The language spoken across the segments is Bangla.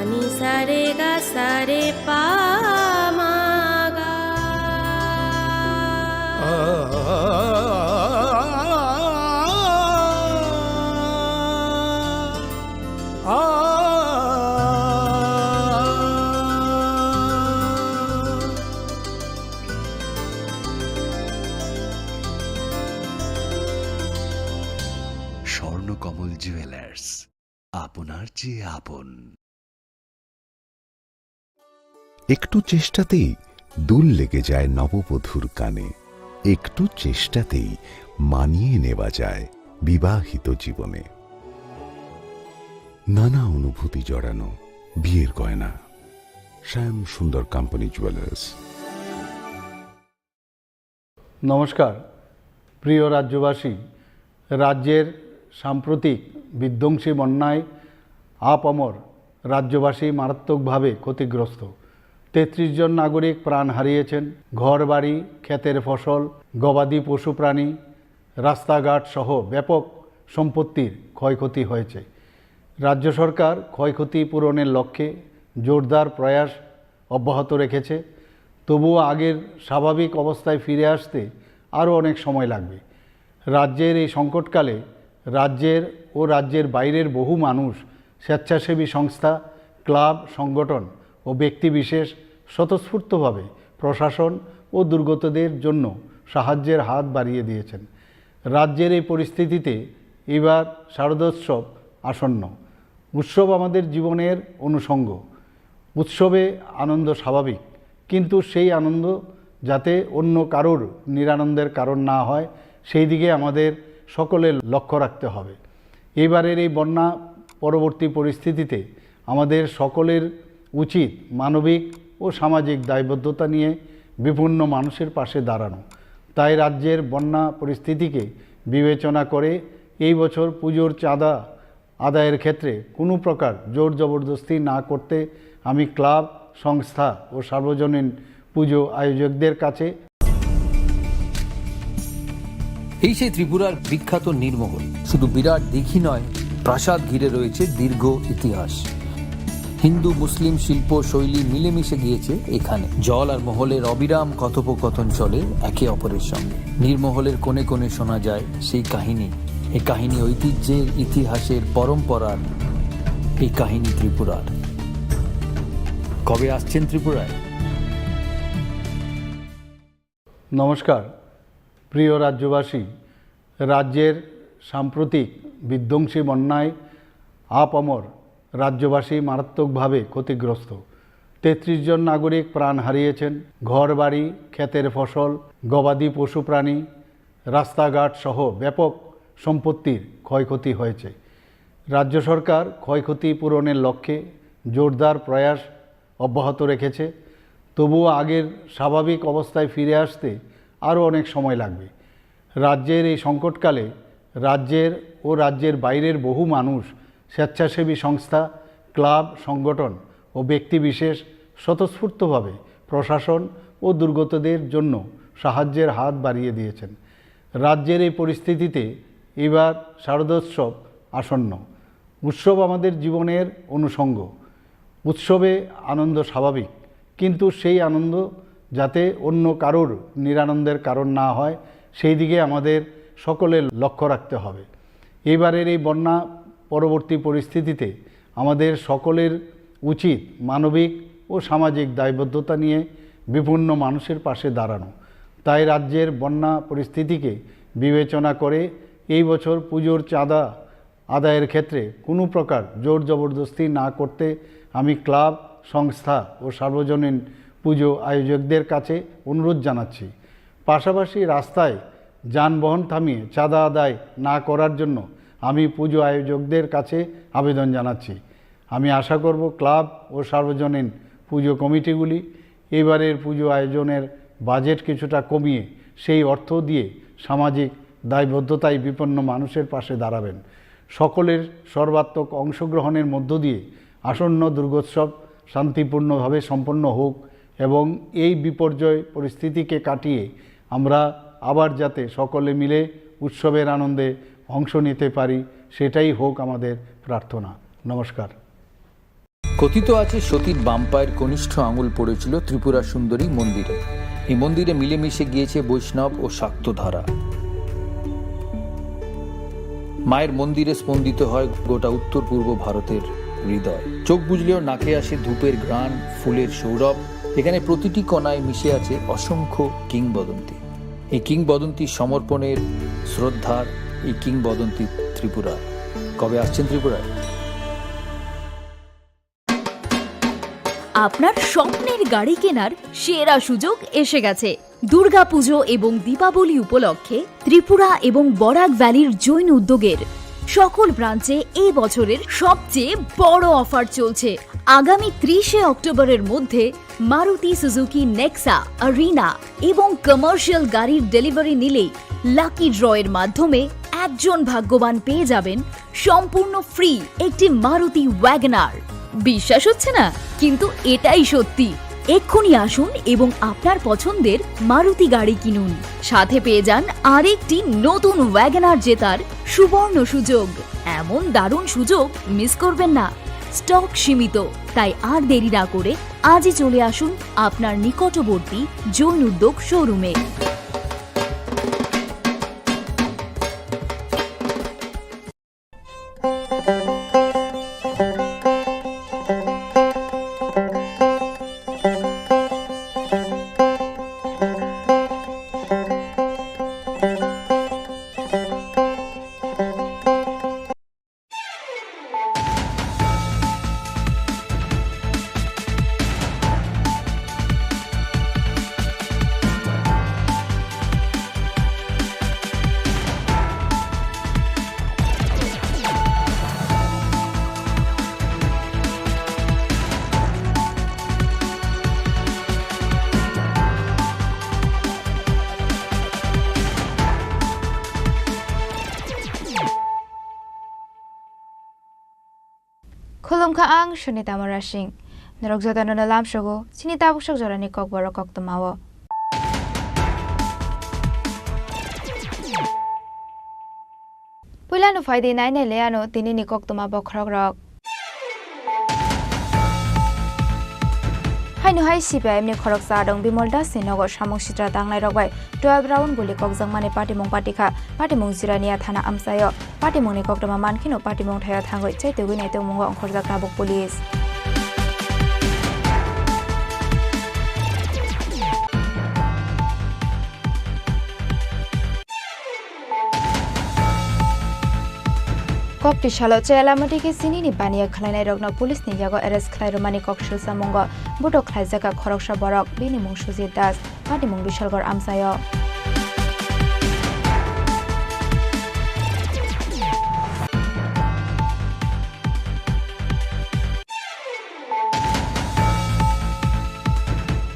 নি সা রে গা সা রে পা মা গা। স্বর্ণকমল জুয়েলার্স, আপনার চেয়ে আপন। একটু চেষ্টাতেই দুল লেগে যায় নববধূর কানে, একটু চেষ্টাতেই মানিয়ে নেওয়া যায় বিবাহিত জীবনে। নানা অনুভূতি জড়ানো বিয়ের গয়না। শ্যাম সুন্দর কোম্পানি জুয়েলার্স। নমস্কার প্রিয় রাজ্যবাসী, রাজ্যের সাম্প্রতিক বিধ্বংসী বন্যায় আপামর রাজ্যবাসী মারাত্মকভাবে ক্ষতিগ্রস্ত। ৩৩ জন নাগরিক প্রাণ হারিয়েছেন। ঘরবাড়ি, ক্ষেতের ফসল, গবাদি পশু প্রাণী, রাস্তাঘাট সহ ব্যাপক সম্পত্তির ক্ষয়ক্ষতি হয়েছে। রাজ্য সরকার ক্ষয়ক্ষতি পূরণের লক্ষ্যে জোরদার প্রয়াস অব্যাহত রেখেছে। তবুও আগের স্বাভাবিক অবস্থায় ফিরে আসতে আরও অনেক সময় লাগবে। রাজ্যের এই সংকটকালে রাজ্যের ও রাজ্যের বাইরের বহু মানুষ, স্বেচ্ছাসেবী সংস্থা, ক্লাব, সংগঠন ও ব্যক্তিবিশেষ স্বতঃস্ফূর্তভাবে প্রশাসন ও দুর্গতদের জন্য সাহায্যের হাত বাড়িয়ে দিয়েছেন। রাজ্যের এই পরিস্থিতিতে এবার শারদোৎসব আসন্ন। উৎসব আমাদের জীবনের অনুষঙ্গ। উৎসবে আনন্দ স্বাভাবিক, কিন্তু সেই আনন্দ যাতে অন্য কারোর নিরানন্দের কারণ না হয় সেই দিকে আমাদের সকলের লক্ষ্য রাখতে হবে। এবারের এই বন্যা পরবর্তী পরিস্থিতিতে আমাদের সকলের উচিত মানবিক ও সামাজিক দায়বদ্ধতা নিয়ে বিভিন্ন মানুষের পাশে দাঁড়ানো। তাই রাজ্যের বন্যা পরিস্থিতিকে বিবেচনা করে এই বছর পুজোর চাঁদা আদায়ের ক্ষেত্রে কোনো প্রকার জোর জবরদস্তি না করতে আমি ক্লাব, সংস্থা ও সার্বজনীন পুজো আয়োজকদের কাছে এই সেই ত্রিপুরার বিখ্যাত নীরমহল। শুধু বিরাট দিঘি নয়, প্রাসাদ ঘিরে রয়েছে দীর্ঘ ইতিহাস। হিন্দু মুসলিম শিল্প শৈলী মিলেমিশে গিয়েছে এখানে। জল আর মহলের অবিরাম কথোপকথন চলে একে অপরের সঙ্গে। নীরমহলের কোণে কোণে শোনা যায় সেই কাহিনী। এই কাহিনী ঐতিহ্যের, ইতিহাসের, পরম্পরার। এই কাহিনী ত্রিপুরার। কবে আসছেন ত্রিপুরায়? নমস্কার প্রিয় রাজ্যবাসী, রাজ্যের সাম্প্রতিক বিধ্বংসী বন্যায় আপামর রাজ্যবাসী মারাত্মকভাবে ক্ষতিগ্রস্ত। ৩৩ জন নাগরিক প্রাণ হারিয়েছেন। ঘরবাড়ি, ক্ষেতের ফসল, গবাদি পশু প্রাণী, রাস্তাঘাট সহ ব্যাপক সম্পত্তির ক্ষয়ক্ষতি হয়েছে। রাজ্য সরকার ক্ষয়ক্ষতি পূরণের লক্ষ্যে জোরদার প্রয়াস অব্যাহত রেখেছে। তবুও আগের স্বাভাবিক অবস্থায় ফিরে আসতে আরও অনেক সময় লাগবে। রাজ্যের এই সংকটকালে রাজ্যের ও রাজ্যের বাইরের বহু মানুষ, স্বেচ্ছাসেবী সংস্থা, ক্লাব, সংগঠন ও ব্যক্তিবিশেষ স্বতঃস্ফূর্তভাবে প্রশাসন ও দুর্গতদের জন্য সাহায্যের হাত বাড়িয়ে দিয়েছেন। রাজ্যের এই পরিস্থিতিতে এবার শারদোৎসব আসন্ন। উৎসব আমাদের জীবনের অনুষঙ্গ। উৎসবে আনন্দ স্বাভাবিক, কিন্তু সেই আনন্দ যাতে অন্য কারোর নিরানন্দের কারণ না হয় সেই দিকে আমাদের সকলের লক্ষ্য রাখতে হবে। এবারের এই বন্যা পরবর্তী পরিস্থিতিতে আমাদের সকলের উচিত মানবিক ও সামাজিক দায়বদ্ধতা নিয়ে বিভিন্ন মানুষের পাশে দাঁড়ানো। তাই রাজ্যের বন্যা পরিস্থিতিকে বিবেচনা করে এই বছর পুজোর চাঁদা আদায়ের ক্ষেত্রে কোনো প্রকার জোর জবরদস্তি না করতে আমি ক্লাব, সংস্থা ও সার্বজনীন পুজো আয়োজকদের কাছে অনুরোধ জানাচ্ছি। পাশাপাশি রাস্তায় যানবাহন থামিয়ে চাঁদা আদায় না করার জন্য আমি পুজো আয়োজকদের কাছে আবেদন জানাচ্ছি। আমি আশা করব ক্লাব ও সার্বজনীন পুজো কমিটিগুলি এবারের পুজো আয়োজনের বাজেট কিছুটা কমিয়ে সেই অর্থ দিয়ে সামাজিক দায়বদ্ধতায় বিপন্ন মানুষের পাশে দাঁড়াবেন। সকলের সর্বাত্মক অংশগ্রহণের মধ্য দিয়ে আসন্ন দুর্গোৎসব শান্তিপূর্ণভাবে সম্পন্ন হোক এবং এই বিপর্যয় পরিস্থিতিকে কাটিয়ে আমরা আবার যাতে সকলে মিলে উৎসবের আনন্দে অংশ নিতে পারি সেটাই হোক আমাদের প্রার্থনা। নমস্কার। কথিত আছে সতীর বাম পায়ের কনিষ্ঠ আঙুল পড়েছিল ত্রিপুরা সুন্দরী মন্দিরে। এই মন্দিরে মিলেমিশে গিয়েছে বৈষ্ণব ও শাক্ত ধারা। মায়ের মন্দিরে স্পন্দিত হয় গোটা উত্তর পূর্ব ভারতের হৃদয়। চোখ বুঝলেও নাকে আসে ধূপের ঘ্রাণ, ফুলের সৌরভ। এখানে প্রতিটি কণায় মিশে আছে অসংখ্য কিংবদন্তি। এই কিংবদন্তি সমর্পণের, শ্রদ্ধার, এই কিংবদন্তি ত্রিপুরা। কবে আসছেন ত্রিপুরায়? আপনার স্বপ্নের গাড়ি কেনার সেরা সুযোগ এসে গেছে। দুর্গাপুজো এবং দীপাবলি উপলক্ষে ত্রিপুরা এবং বরাক ভ্যালির জৈন উদ্যোগের সকল ব্রাঞ্চে এই বছরের সবচেয়ে বড় অফার চলছে। আগামী 30শে অক্টোবরের মধ্যে মারুতি সুজুকি নেক্সা, আরিনা এবং কমার্শিয়াল গাড়ির ডেলিভারি নিলেই লাকি ড্রয়ের মাধ্যমে একজন ভাগ্যবান পেয়ে যাবেন সম্পূর্ণ ফ্রি একটি মারুতি ওয়াগনার। বিশ্বাস হচ্ছে না? কিন্তু এটাই সত্যি। এক্ষুনি আসুন এবং আপনার পছন্দের মারুতি গাড়ি কিনুন। সাথে পেয়ে যান আরেকটি নতুন ওয়াগনার জেতার সুবর্ণ সুযোগ। এমন দারুণ সুযোগ মিস করবেন না। স্টক সীমিত, তাই আর দেরি না করে আজই চলে আসুন আপনার নিকটবর্তী জৈন উদ্যোগ শোরুমে। Khulumkhaang Shunita Marashing, Nerokzota Nalam Shogo, Sinita Bushok Jorani Kok Barokok Tamawa. Pulano Friday 9 Leano, Tinini Kok Toma Bokrog. Hainu Hai Sipa, Emni Korok Sadong, Bimolda, Sinogo, Shamoshitra Tanglai Rogway, 12 round Bulikok Zangmani Patimong Patika, Patimong Sirania Tana Amsayo, Patimoni Koktama Mankino, Patimong Taya Tango, Chete Winneto Mungo, Korza Kabuk Police. Kopti Shalo Chelamati Sinini Bania Kalana Rogno Police Niyago Eres Klairomani Kokshul Samongo, Budo Klaizaka Koroksha Borok, Bini Mungshuzi Das, Patimong Bishalgor Amsayo.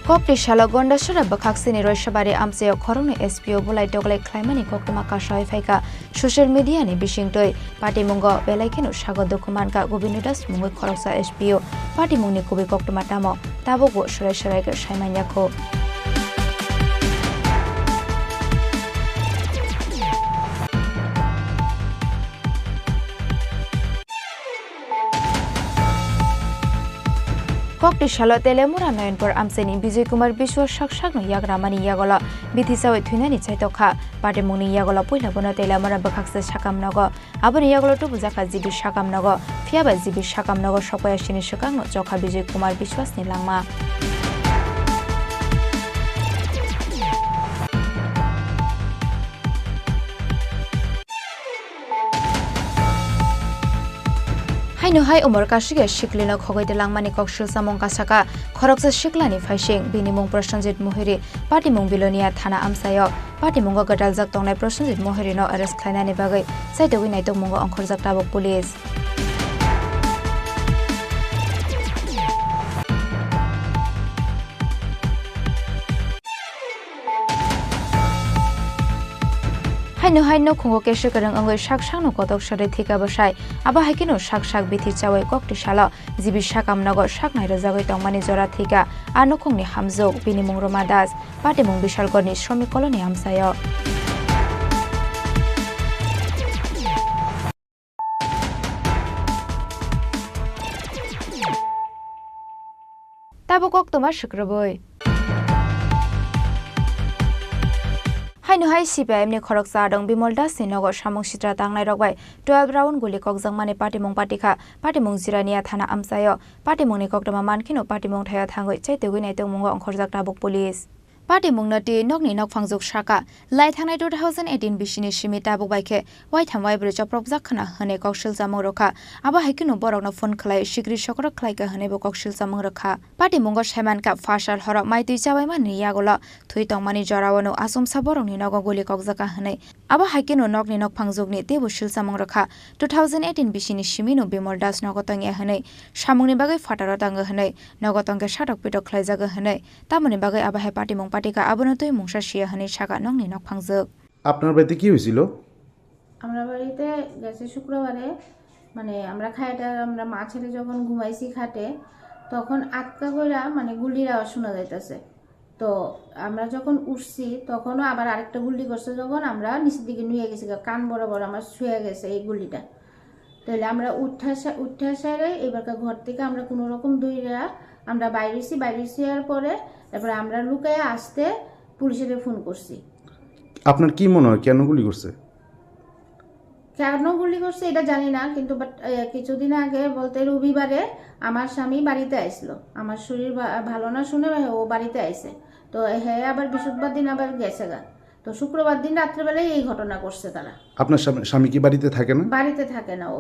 Kopti Shalo Gonda Shura Bakaksini Roshabari Amsayo Korone SPO Bulai Dogle Klaimani Koktuma Kashoy Faika, Social Media ni Bishingtoi, Patimungo, Belakino Shago Dokumanka, Gobinudas Mungu Koroksa SPO, Patimuni Kubi Koktumatamo, Tabogo Shuresharaga Shaimanyako. Kopti Shalo Telemura Noyanpur Amseni Bijay Kumar Bishwa Shakshagno Yagramani Yagola Bithisawi Thunani Chaitoka Patimuni Yagola Puilabona Telemura Bakaksa Shakam Nogo Abani Yagola Tubuzaka Zibi Shakam Nogo Fiaba Zibi Shakam Nogo Shokoya Shini Shakang Joka Bijay Kumar Bishwas Nilangma Hainu Hai Umar Kashiga Shiklino Kogoy Langmani Kokshul Samong Kasaka, Koroksa Shiklani Fashing, Binimung Proshonjit Muhiri, Patimung Bilonia Tana Amsayo, Patimungo Gadalzak Tongai Proshonjit Muhirino Eres Klainani Bagay, Saito Winaito Mungo Onkorzak Tabok Police. Hainu Haino Kongo Keshakarang Anglo Shakshano Kotok Shari Thika Bashai, Aba Hakino Shak Shak Bithi Chawe Kokti Shala, Zibi Shakam Nago Shaknai Razaway Tongmani Zora Thika, Anokongni Hamzo, Binimung Romadas, Patimung Bishal Goni Shromi Colony Amsayo. Tabuk Oktoma Shukraboi. Hai CPM ni khorok sadong bimolda sinogo samung sitra tangnai rokbai 12 round guli kokjang mane patimong patika patimong jirania thana amsayo patimong ni koktoma mankino patimong thaya thangoi chaitegui nai tongmungo ongkhorjak tabuk police patimong nati nokni nok phangjok saka lai thangnai 2018 bisini simi tabuk baikhe wai thamwai bridge progjak khana hane kokshil jamong rokha aba haikino borokno phone khlai sikri sokrok khlai ka hane bo kokshil jamong rokha patimong seman ka fashal horok maitui chabai mani yagola thui tongmani jorawano asum saborongni nogo goli kokjaka hane aba haikino nokni nok phangjokni tebo shil jamong rokha 2018 bisini simino bimol das nogotang ya hane samungni bagai fataro tang hane nogotang ke satok pitok khlai jaga hane tamoni bagai aba hai patimong পাটিকা আবনতই মংসা শিয়া হানি শাখা নংনি নক ফাংজক আপনার বাড়িতে কি হয়েছিল? আমরা বাড়িতে গেছে শুক্রবারে মানে আমরা খাইটা আমরা মা ছেলে যখন ঘুমাইছি খাটে তখন আটকা কইরা মানে গুলির আওয়াজ শোনা যাইতেছে তো আমরা যখন উঠছি তখনও আবার আরেকটা গুলি করছে যখন আমরা নিচের দিকে নিয়ে গেছি কান বরাবর আমার ছুঁয়ে গেছে এই গুলিটা তাহলে আমরা উঠা সারে এবারকার ঘর থেকে আমরা কোনো রকম দইরা আমরা বাইরেছি আর পরে তারপরে আমরা লুকায় আসতে পুলিশের ফোন করছি আপনার কি মনে হয় কেন গুলি করছে এটা জানি না কিন্তু কিছুদিন আগে বলতে রবিবারে আমার স্বামী বাড়িতে আসলো আমার শরীর ভালো না শুনে ও বাড়িতে আইছে তো হ্যাঁ আবার বৃহস্পতিবার দিন আবার গেছে গা তো শুক্রবার দিন রাত্রেবেলায় এই ঘটনা করছে তারা আপনার স্বামী কি বাড়িতে থাকে না বাড়িতে থাকে না ও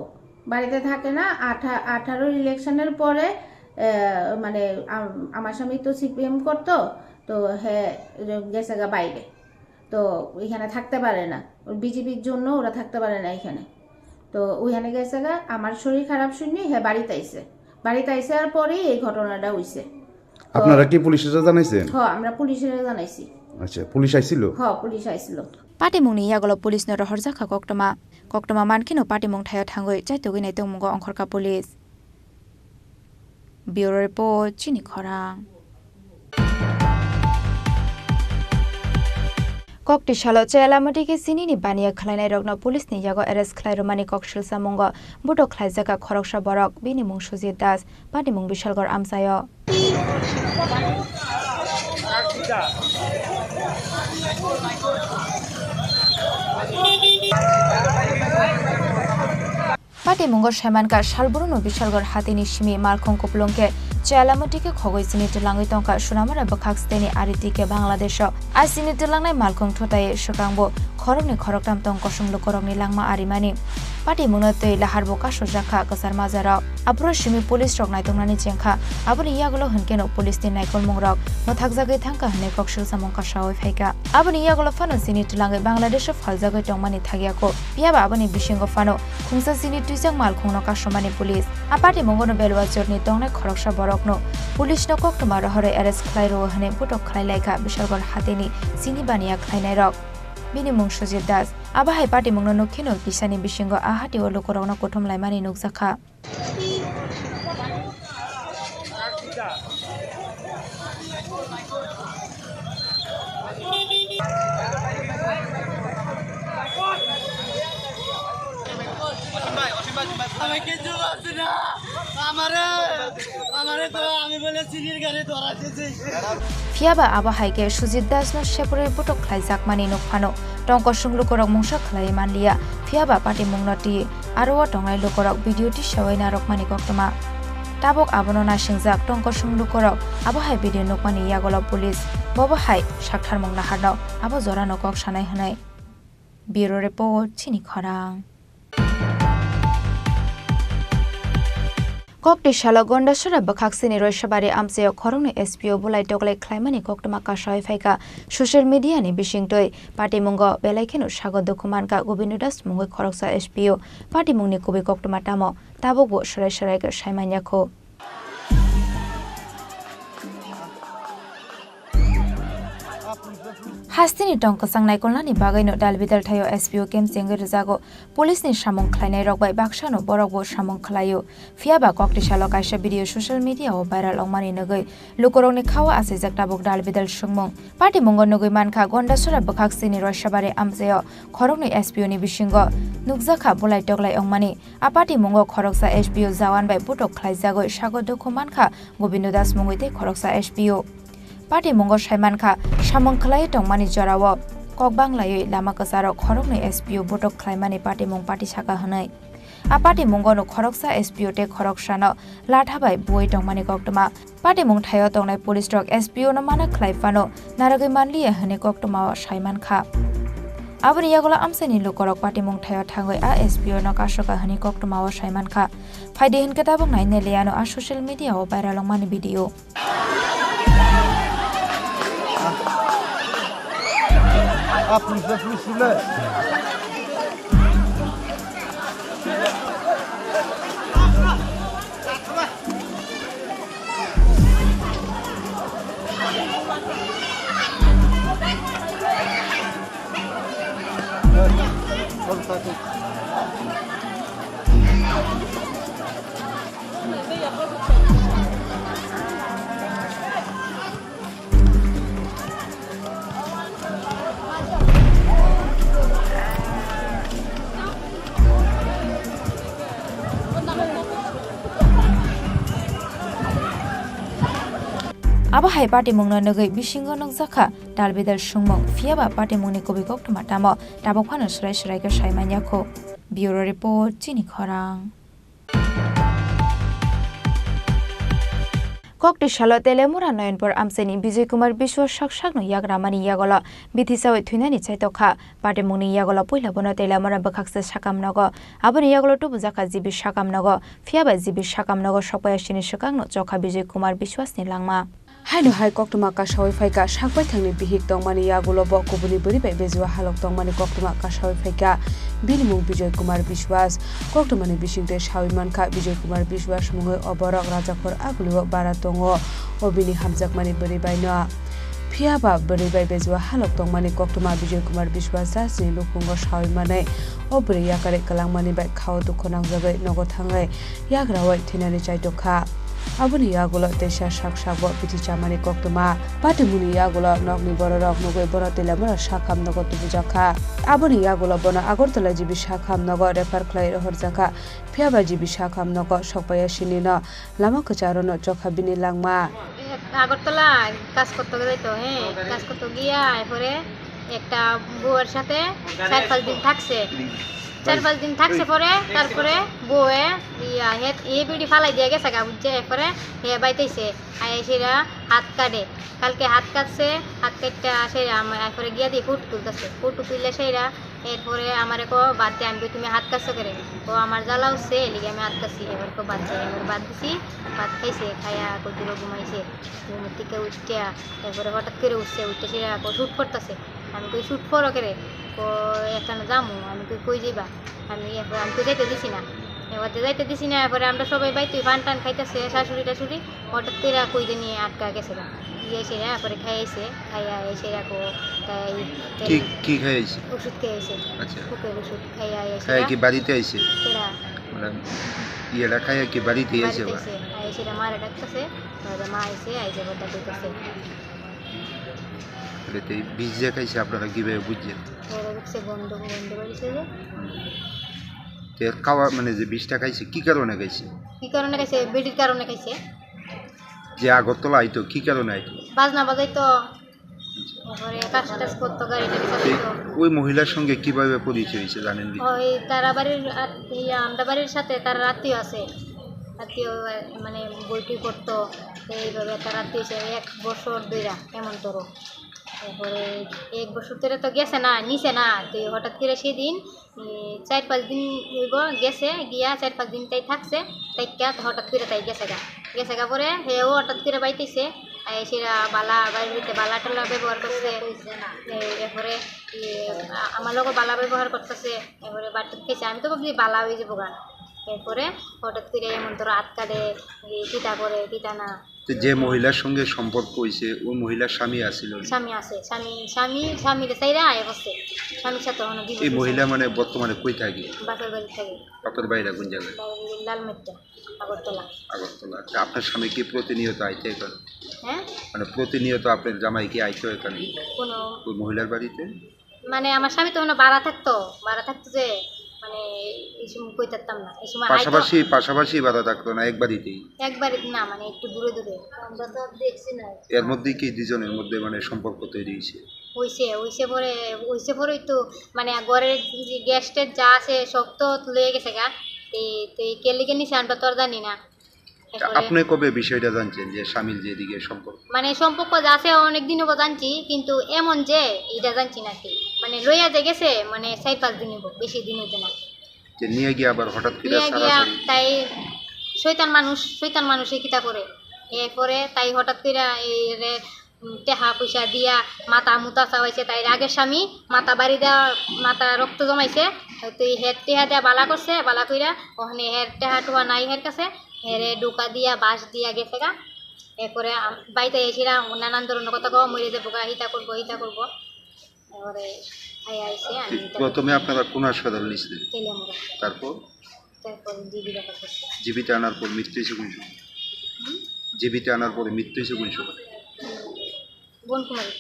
বাড়িতে থাকে না 18 ইলেকশনের পরে মানে আমার স্বামী তো সিপিএম করতো তো হ্যাঁ গেছে গা বাইরে তো ওইখানে থাকতে পারে না বিজেপির জন্য ওরা থাকতে পারে না এখানে তো ওইখানে গেছে গা আমার শরীর খারাপ শুনি হ্যাঁ বাড়িতে আইছে আর পরেই এই ঘটনাটা হইছে আপনারা কি পুলিশে জানাইছেন হ্যাঁ আমরা পুলিশে জানাইছি আচ্ছা পুলিশ আইছিল হ্যাঁ পুলিশ আইছিল পাটিমংনি ইয়াগলো পুলিশ নর হরজাখা কক্টমা মানখিনো পাটিমং থায় থাঙ্গই চাইতগই নাই তংমুগ অংখরকা police Bureau Report Chini Khorang Kokti shalo chelamati ke sinini bania khlainai rokno police ni yago arrest khlai romani kokshil samongo buto khlai jaka khoroksha borok bini mung Sujit Das pati mung Bishalgor amsayo Pati mungor semanka shalburuno Bishalgor hatini shimi malkhong kuplongke চেলামটিকে খগইসিনি তেলাঙ্গই টঙ্কা সুনামারা বখাকস্তেনি আরিতিকে বাংলাদেশ আসিনি তেলাংনাই মালখং ঠোতায়ে সুকাংবো খরকনি খরকটাম টঙ্ক সংলো করকনি লাংমা আরিমানি পাটি মুনতৈ লাহারবো কাশো জাখা কসার মাজারা আব্রো সিমি পুলিশ রকনাই টংনানি চেংখা আবনি ইয়াগুলো হনকেনো পুলিশনি নাইকল মংরক নথাকজাগৈ থাঙ্কা হনে ককশিল সামংকা সাওই ফাইকা আবনি ইয়াগুলো ফানো সিনি তেলাঙ্গই বাংলাদেশ ফালজাগৈ টংমানি থাকিয়াকো পিয়াবা আবনি বিশিঙ্গ ফানো খুংসা সিনি তুইজাং মালখংনো কাশমানি পুলিশ আপাটি মঙ্গনো বেলওয়া জর্নি টংনাই খরকসা বরকনো পুলিশ ন কক্টমা রহরে এরেস্ট খাইরো হনে বুটক খাইলাইখা বিশালগড় হাতেনি সিনি বানিয়া খাইনাই রক বিনি মুং Sujit Das আবাহাই পাটি মুংনো নখিনো কিসানি বিশিঙ্গ আহাটি ও লোকরগনো কোঠম লাইমানি নুকজাখা Fiaba abahaike Sujit Das no shepure butok khlai jakmani nokphano tongko sunglu korok mungsa khlai manlia fiaba pati mungnoti aro tongai lokorok video ti shawaina rokmani koktoma tabok abono na singjak tongko sunglu korok abahai video nokmani yagolo police bobahai sakthar mungna harno abo jora nokok sanai hanai Bureau Report Chini Khorang Kokti shalo gondasura bakhaksini roishabari amseo khorongni SPO bulai toklai khlaimani koktoma kasai phaika social media ni bishingtoi party mungo belaikheno sago dokumanka Govindu Das mungoi khoroksa SPO party mungni kobi koktoma tamo tabokbo sarai ga saimanyakho हास्तिनि टंक सांनाय कलनानि बागैनो दालबिदाल थायो एसपीओ केम सेंगे जागो पुलिसनि सामं खलायनाय रगबाय बाक्सानो बरगबो सामं खलायो फियाबा कक्टिसालो कायसा भिडियो सोशल मीडिया ओ भाइराल अंमानि नगै लुकरंनि खावा आसे जगटाबक दालबिदाल सुंमं पार्टी मंग नगै मानखा गन्डासरा बखाक्सिनि रसाबारे आमजेयो खरगनि एसपीओ नि बिसिंग नुकजाखा बलाय टगलाय अंमानि आ पार्टी मंग खरगसा एसपीओ जवान बाय पुटक खलायजागै सागो दुखु मानखा गोविन्द दास मंगैते खरगसा एसपीओ पार्टी मंग सायमानखा सामं खलाय टंमानि जराव कक बांलायै लामा कसारो खरगनि एसपीओ बुटक खलायमानि पार्टी मंग पार्टी साका हनै आ पार्टी मंगनो खरगसा एसपीओ ते खरगसानो लाठाबाय बुयै टंमानि कक्टमा पार्टी मंग थायो टंनाय पुलिस ट्रक एसपीओ न माना खलायफानो नारगै मानलिया हनै कक्टमा सायमानखा आबनि यागला आमसेनि लुकरक पार्टी मंग थायो थांगै आ एसपीओ न कासका हनै कक्टमा सायमानखा फायदे हिनकेता बंनाय नेलियानो आ सोशल मीडिया ओ भाइराल अंमानि भिडियो आबा हाय पार्टी मंगनो नगै बिसिंगो नगजाखा दालबिदाल सुंमं फियाबा पार्टी मंगनि कबि कक्टमा तामो ताबक फानो सराय सरायके सायमान्याखो ब्यूरो रिपोर्ट चिनि खरां कक्टिसालो तेलेमुरा नयनपुर आमसेनि विजय कुमार विश्व सक्सागनो याग्रामानि यागला बिथिसावै थुइनानि चाइतखा पार्टी मंगनि यागला पहिला बनो तेलेमुरा बखाक्से साकामनगो आबनि यागला टुबुजाखा जिबि साकामनगो फियाबा जिबि साकामनगो सपायासिनि सकांनो चखा विजय कुमार विश्वासनि लांमा हायनो हाय कक्टमा कासावै फायका साकबाय थांनि बिहिक दंमानि यागुलो बकबुनि बोरिबाय बेजुवा हालक दंमानि कक्टमा कासावै फायका बिनिमुं विजय कुमार विश्वास कक्टमानि बिसिंते साविमानखा विजय कुमार विश्वास मुङै अबरक राजाखर आगुलिव बारा दङ अबिनि हामजाकमानि बोरिबायनो फियाबा बोरिबाय बेजुवा हालक दंमानि कक्टमा विजय कुमार विश्वास जासिनि लुखुंग साविमानै अबरि याकारे कलांमानि बाय खाव दुख नांजागै नगो थाङै याग्रावै थेनानि चाइतखा आबनि यागुलो तेसा साकसाबो बिथिचामानि कक्टमा पाटिमुनि यागुलो नगनि बररक नगै बरतेला मरा साकाम नगो तुबुजाखा आबनि यागुलो बना आगरतला जिबि साकाम नगो रेफार खलाय रहरजाखा फियाबा जिबि साकाम नगो सकपायासिनि न लामा कचारो न चखा बिनि लांमा আগরতলা কাজ করতে যাইতো কাজ করতে গিয়া এরপরে একটা বউয়ের সাথে 4-5 দিন থাকছে 4-5 দিন থাকছে পরে তারপরে বউয়ে এই বিড়ি ফালাই দিয়ে গেছে গা বুঝছে এরপরে হে বাইতেছে সেরা হাত কাটে কালকে হাত কাটছে হাত কাটটা সেরা এরপরে গিয়া দিয়ে ফুট তুললে সেরা এরপরে আমার কো বাদ দিয়ে আমি তুমি হাত কাটছো করে ও আমার জ্বালা হচ্ছে এলিগে আমি হাত কাটছি এবার কো বাদ দিয়ে এবার বাদ দিছি ভাত খাইছে খাইয়া কদিনও ঘুমাইছে ঘুমের থেকে উঠটিয়া তারপরে হঠাৎ করে উঠছে সেরা শুট করতেছে আমি কই শুট করো করে তো এখানে যামু আমি কই যাইবা আমি তো যাইতে দিছি না এবার যাইতে দিছি না এরপরে আমরা সবাই বাইতে পান টান খাইতেছে শাশুড়ি টাশুড়ি হঠাৎ করে কই নিয়ে আটকা গেছে না গিয়ে সেরা এরপরে খাইয়েছে খাইয়া সেরা কি খাইয়েছে ওষুধ খাইয়েছে আচ্ছা কুকের ওষুধ খাইয়া খাইয়া কি বাড়িতে আইছে সেরা ইয়েটা খাইয়া কি বাড়িতে আইছে সেটা মারা ডাকতেছে মা আইছে আইসে কথা দিতেছে বীজ যে খাইছে আপনারা কিভাবে বুঝছেন বন্ধ বাড়িছে যে খাওয়া মানে যে বীজটা খাইছে কি কারণে খাইছে বেডির কারণে খাইছে যে আগরতলা আইতো কি কারণে আইতো বাজনা বাজাইতো ওই মহিলার সঙ্গে কিভাবে পরিচয় হয়েছে জানেন ওই তারা বাড়ির আমরা বাড়ির সাথে তার আত্মীয় আছে আত্মীয় মানে বইটি করতো এইভাবে তার আত্মীয় 1 বছর ধরে এমন তোর তারপরে 1 বছর ধরে তো গেছে না নিচে না তো হঠাৎ করে সেদিন 4-5 দিন গেছে গিয়া 4-5 দিন তাই থাকছে তাই হঠাৎ করে তাই গেছে গা পরে হেও হঠাৎ করে বাইতেছে সেরা বালা বাড়িতে বালা টালা ব্যবহার করছে এরপরে আমার লোক বালা ব্যবহার করতেছে এরপরে বাড়িতে খেয়েছে আমি তো ভাবছি বালা হয়ে যাবো গা এরপরে হঠাৎ করে এমন তোর আটকা দেয়, কিতা করে কিতা না। তো যে মহিলার সঙ্গে সম্পর্ক হয়েছে ওই মহিলার স্বামী আসিল? স্বামী আছে, স্বামীর চাইরা আয় বসছে, স্বামীর সাথে অনেক দিন এই মহিলা মানে বর্তমানে কই থাকে? বাপের বাড়ি থাকে, বাপের বাইরে কোন জায়গায়? লালমেট্টা, আগরতলা। আগরতলা। তা আপনার স্বামী কি প্রতিনিয়ত আইতে এখানে? হ্যাঁ, মানে প্রতিনিয়ত আপনার জামাই কি আইতে এখানে কোনো ওই মহিলার বাড়িতে? মানে আমার স্বামী তো ভাড়া থাকতো যে মানে এই সময় কই থাকতাম না, এই সময় পাশাপাশি বাধা থাকতো না, এক বাড়িতেই? একবারে না, মানে একটু দূরে দূরে। আমরা তো দেখছি না। এর মধ্যে কি দুজনের মধ্যে মানে সম্পর্ক তৈরি হয়েছে? হইছে পরেই তো মানে ঘরের যে গ্যাসটের যা আছে সব তো লয়ে গেছে গা। তো এই কেলিকে নিছে আমরা তো আর জানি না। এরপরে আপনি কবে বিষয়টা জানছেন যে স্বামীর যে দিকে সম্পর্ক? মানে সম্পর্ক যা আছে অনেক দিন জানছি, কিন্তু এমন যে এটা জানছি না কি, মানে লইয়া যে গেছে মানে 4-5 দিন হইব, বেশি দিন হইতে না। যে নিয়ে গিয়ে আবার হঠাৎ করে নিয়ে গিয়া সারাসারি? তাই শয়তান মানুষে কিতা করে, এরপরে তাই হঠাৎ করে এই টেহা পয়সা দিয়া মাথা মুতা চাওয়াইছে। তাই আগের স্বামী মাথা বাড়ি দেওয়া, মাথা রক্ত জমাইছে, তো এই হের টেহা দেওয়া বালা করছে, বালা কইরা ওখানে হের টেহা টুহা নাই হের কাছে, হেরে ডোকা দিয়া বাঁশ দিয়া গেছে গা। এরপরে বাড়িতে এসেছিলাম, নানান ধরনের কথা কওয়া, মরে যাবো গা, হিতা করবো। এবারে আইসে আমি প্রথমে আপনারা কোন হাসপাতাল নিয়েছিলেন? তেলিয়ামুড়া, তারপর জিবি দেখা করছে। জীবিত আনার পর মৃত্যু হয়েছে কোন সময়? জীবিত আনার পরে মৃত্যু হয়েছে কোন সময়? বনকুমারী।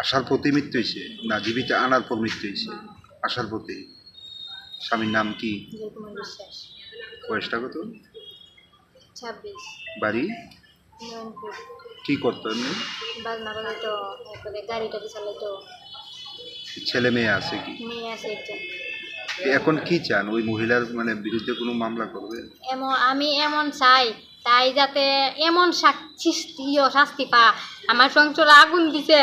আসার পথে মৃত্যু হয়েছে না জীবিত আনার পর মৃত্যু হয়েছে? আসার পথে। স্বামীর নাম কি? জয়কুমার বিশ্বাস। বয়সটা কত? 26। বাড়ি? নয়নপুর। কি করতো এমনি? বাজনা বাজাইতো, এরপরে গাড়িটা চালাইতো। ছেলে মেয়ে আছে কি? মেয়ে আছে একজন। এখন কি চান? ওই মহিলার মানে বিরুদ্ধে কোনো মামলা করবে? আমি এমন চাই, তাই যাতে এমন শাস্তি পা। আমার সংসারে আগুন দিছে,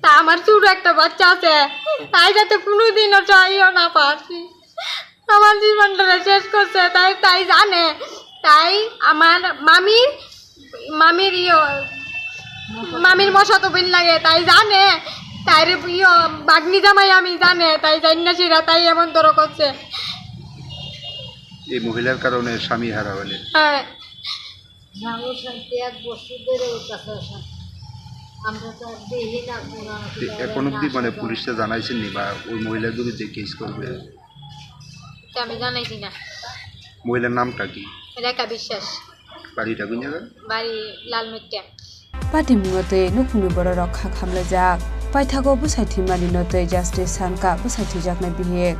তা আমার ছোট একটা বাচ্চা আছে, তাই যাতে কোনোদিনও চাইও না পারছি। আমার জীবনটা শেষ করছে, তাই জানে। তাই আমার মামির মশাতো বোন লাগে, তাই জানে। তাই রে বাগনি জামাই আমি জানে, তাই জান্নাসিরা তাই এমন ধরো করছে। এই মহিলার কারণে স্বামী হারা হলেন? হ্যাঁ, এখন অব্দি মানে পুলিশটা জানাইছেন নি বা ওই মহিলার বিরুদ্ধে কেস করবে? আমি জানাইছি না। মহিলার নামটা কি? রেখা বিশ্বাস। বাড়িটা কোন জায়গায়? বাড়ি লালমেট্টা। पाटिमुङतै नुखुनु बर रक्षा खामलाजाक पाइथागो बुसाइथि मानिनतै जास्टिस सानका बुसाइथि जाकनाय बिहेक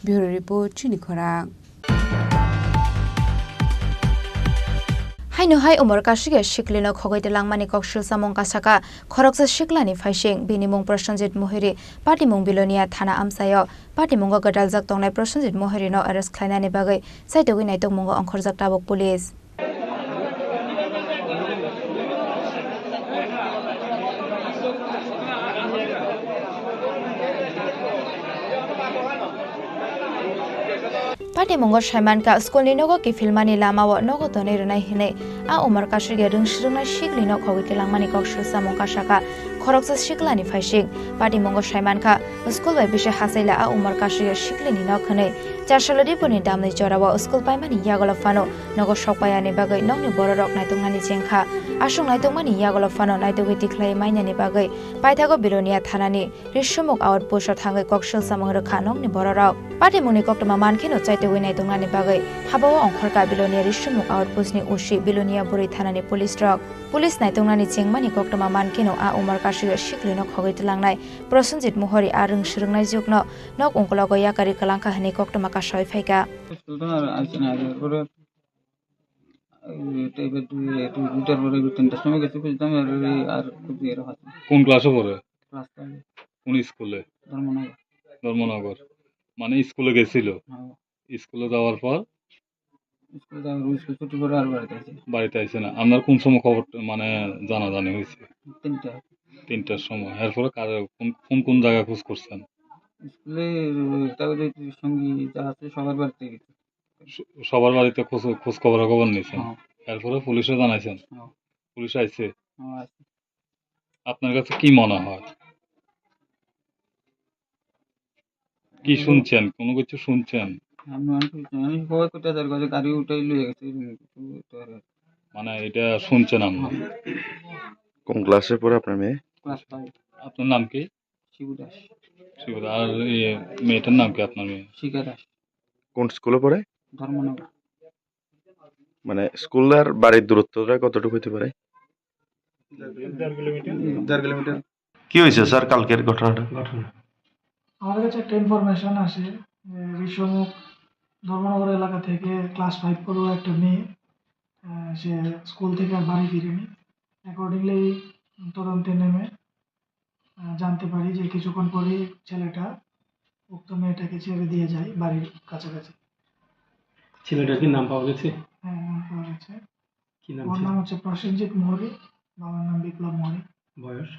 ब्युरो रिपोर्ट चिनी खरां हाइनो हाय उमर काशिगे शिकलिनो खगैते लांगमानि कक्सुल सामं कासाका खरकसा शिकलानि फाइसिं बिनिमुं प्रसन्जित मोहरी पाटिमुं बिलोनिया थाना आमसायो पाटिमुंग गडालजाक तंनाय प्रसन्जित मोहरीनो अरेस्ट खालायनानि बागै साइतोगै नायतोमुंग अंखरजाक ताबक पुलिस पाटिमुंग साइमानका स्कुलनि नगो कि फिल्मानि लामाव नगो तनै रनाय हिनै आ उमर काशिगे रोंस्रोंनाय शिकलिनो खगैते लांगमानि कक्सुल सामं कासाका खरकसा शिकलानि फाइसिं पाटिमुंग साइमानका स्कुल बाय बिसे हासाइला आ उमर काशिगे शिकलिनि नखनै चारसलरि पनि दामनै जराव स्कुल पाइमानि यागल फानो नगो सकपायानि बागै नंनि बर रक नायतंनानि जेंखा आसुं नायतंमानि यागल फानो नायतगै तिख्लाय माइनानि बागै पाइथागो बिलोनिया थानानि रिसमुक आउट पोस्ट थाङै कक्सुल सामं रखा नंनि बर रक पाटिमुंनि कक्टमा मानखिनो चाइतगै नायतंनानि बागै हाबाव अंखरका बिलोनिया रिसमुक आउट पोस्टनि उसी बिलोनिया बुरै थानानि पुलिस रक पुलिस नायतंनानि जेंमानि कक्टमा मानखिनो आ उमर काशिगे शिकलिनो खगैते लांनाय प्रसन्जित मोहरी आ रोंस्रोंनाय जुगनो नक अंकलग याकारि कलांका हनि कक्टमा कासाय फाइका কোন ক্লাসে পড়ে? কোন স্কুলে? ধর্মনগর। মানে স্কুলে গেছিল? স্কুলে যাওয়ার পর বাড়িতে আইছে না? আপনার কোন সময় খবর মানে জানাজানি হয়েছে? 3টার সময়। এরপরে কোন কোন জায়গায় খোঁজ করছেন? স্কুলে সঙ্গী যা আছে সবার বাড়িতে গেছে। সবার বাড়িতে খোঁজ খবর নিয়েছেন, হ্যাঁ। এরপরে পুলিশে জানাইছেন, হ্যাঁ। পুলিশ আইছে। হ্যাঁ, আপনার কাছে কি মনে হয়, কি শুনছেন, কোনো কিছু শুনছেন? আমি খবর করতে যাই কাছে গাড়ি উঠাই লয়ে গেছে মানে এটা শুনছেন আপনি? কোন ক্লাসে পড়ে আপনার মেয়ে? ক্লাস 5। আপনার নাম কি? শিবু দাস। শিবুদা। আর মেয়েটার নাম কি আপনার মেয়ে? শিখা দাস। কোন স্কুলে পড়ে? ধর্মনগর। মানে স্কুল আর বাড়ির দূরত্বটা কতটুকু হতে পারে? 1.5 কিলোমিটার। কি হয়েছে স্যার কালকের ঘটনাটা? আমার কাছে একটা ইনফরমেশন আসে যে ঋষমুখ ধর্মনগর এলাকা থেকে ক্লাস 5 পড়ুয়া একটা মেয়ে, সে স্কুল থেকে আর বাড়ি ফিরেনি। অ্যাকর্ডিংলি তদন্তে নেমে জানতে পারি যে কিছুক্ষণ পরেই ছেলেটা উক্ত মেয়েটাকে ছেড়ে দিয়ে যায় বাড়ির কাছাকাছি। ছেলেটার কি নাম পাওয়া গেছে? হ্যাঁ, নাম পাওয়া গেছে। কি নাম? ওর নাম হচ্ছে প্রসেনজিৎ মোহরি, বাবার নাম বিপ্লব মোহরি। বয়স?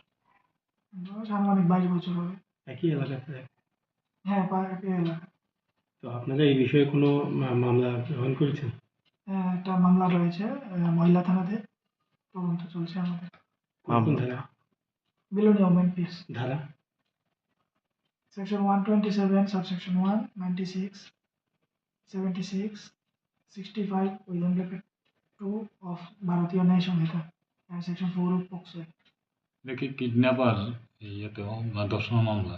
বয়স আনুমানিক 22 বছর হবে। একই এলাকাতে? হ্যাঁ, একই এলাকা। তো আপনারা এই বিষয়ে কোনো মামলা গ্রহণ করেছেন? হ্যাঁ, একটা মামলা রয়েছে মহিলা থানাতে, তদন্ত চলছে আমাদের। কোন ধারা? Belonia women PS. ধারা? Section 127, subsection 1, 96, 76, 65 within bracket 2 of Bharatiya Nyaya Sanhita and section 4 of POCSO Act. দেখি কিডন্যাপার ইয়েতে দর্শন মামলা।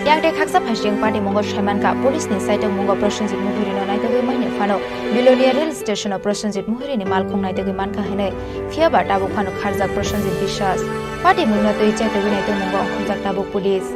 yakde khaksa phasing party mongo shaimanka police ni site mongo Prosenjit Muhuri no naitagui maine phano Bilonia rail station o Prosenjit Muhuri ni malkhung naitagui manka hene phiaba tabuk phano kharjak Prosenjit Bishwas party mungna toi chaitagui naitagui mongo khurjak tabuk police.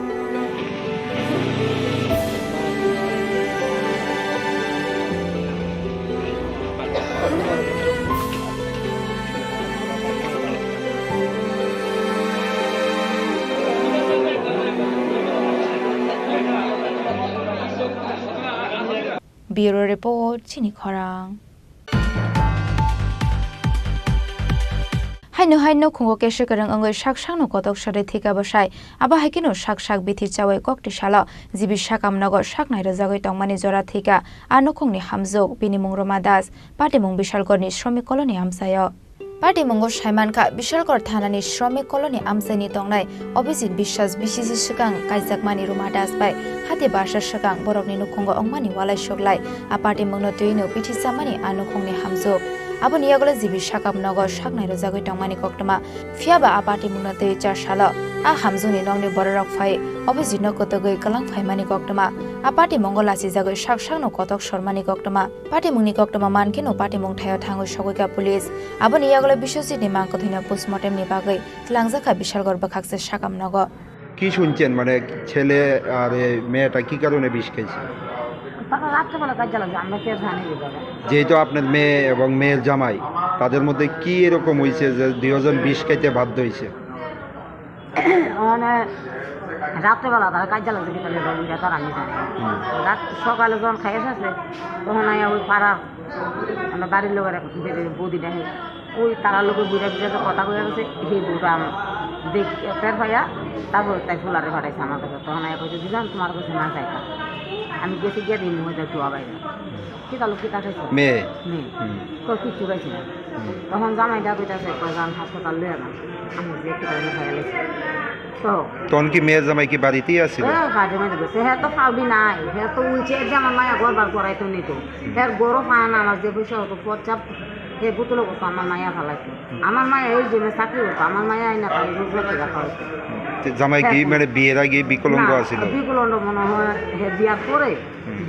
Bureau Report, Chini Khorang. Haino khungo keshe karang angoi shak no kotok share thika basai aba hakino shak bithi chawai kokti shala jibi shakam nagor shak nai rajagoi tongmani jora thika anokhongni hamjok bini mungroma das pati mung bishalkorni shramik colony amsayo Party Mongo Shaimanka Bishalkor Thanani Shramik Colony Amsani Tongnai Obhijit Bishwas BCC Shikang Kaijakmani Ruma Dasbai Hati Basha Shikang Borokni Nukhongo Ongmani Walai Shoklai A Party Mongno Tuino Pithi Samani Anukhongni Hamjok Abon Yagole Jibi Shakam Nagor Shaknai Rojagoi Tongmani Koktama Fiaba A Party Mongno Tui Char Shala A Hamjoni Nongni Bororok Phai Obhijit no Kotogoi Kalang Phaimani Koktama A Party Mongo Lasi Jagoi Shak no Kotok Shormani Koktama Party Mungni Koktama Mankino Party Mong Thayo Thangoi Shogoika Police Abon Yagole Biswajit নিমাঙ্ক ধইনা পোস্টমর্টেম নি বাগৈ ত্লাংজাখা বিশালগড় বাখাকসে সাকাম নগ কি শুনছেন মানে ছেলে আর মেয়েটা কি কারণে বিষ খাইছে? যেহেতু আপনার মেয়ে এবং মেয়ের জামাই তাদের মধ্যে কি এরকম হয়েছে যে দুজন বিষ খাইতে বাধ্য হয়েছে? রাত্রেবেলা তারা কাজ জ্বালাতে গেলে তারা আমি জানি রাত সকালে যখন খাই এসেছে তখন ওই পাড়ার আমরা বাড়ির লোকের বৌদিটা ওই তারা লোকের বুড়া বুড়া কথা কয়ে গেছে সেই বউটা দেখ টের পাইয়া তারপর তাই ফুলারে পাঠাইছে আমার কাছে তখন কইছে দিলাম তোমার কাছে না চাইতা আমি গেছি গিয়ে দিন মধ্যে একটু আবাই না কি তাহলে কি কাটাইছে মেয়ে তো কিচ্ছু গাইছি না তখন জামাইটা কইতাছে যান হাসপাতাল লইয়া যান আমি যে কি তাহলে খাইয়া লেছি তখন কি মেয়ের জামাই কি বাড়িতেই আছিল? বাড়ির মধ্যে গেছে হ্যাঁ তো ফাউডি নাই হ্যাঁ তো উলছে যে আমার মায়া ঘর বার করাইতো নিত হ্যাঁ গরম পায় না আমার যে পয়সা হতো পচাপ হে বোতলে করতো আমার মায়া ফালাইতো আমার মায়া এই জন্য চাকরি হতো আমার মায়া আইনা পাই রোজ রাখতে রাখা হতো জামাই কি মানে বিয়ের আগে বিকলঙ্গ আছিল? বিকলঙ্গ মনে হয় হে বিয়ার পরে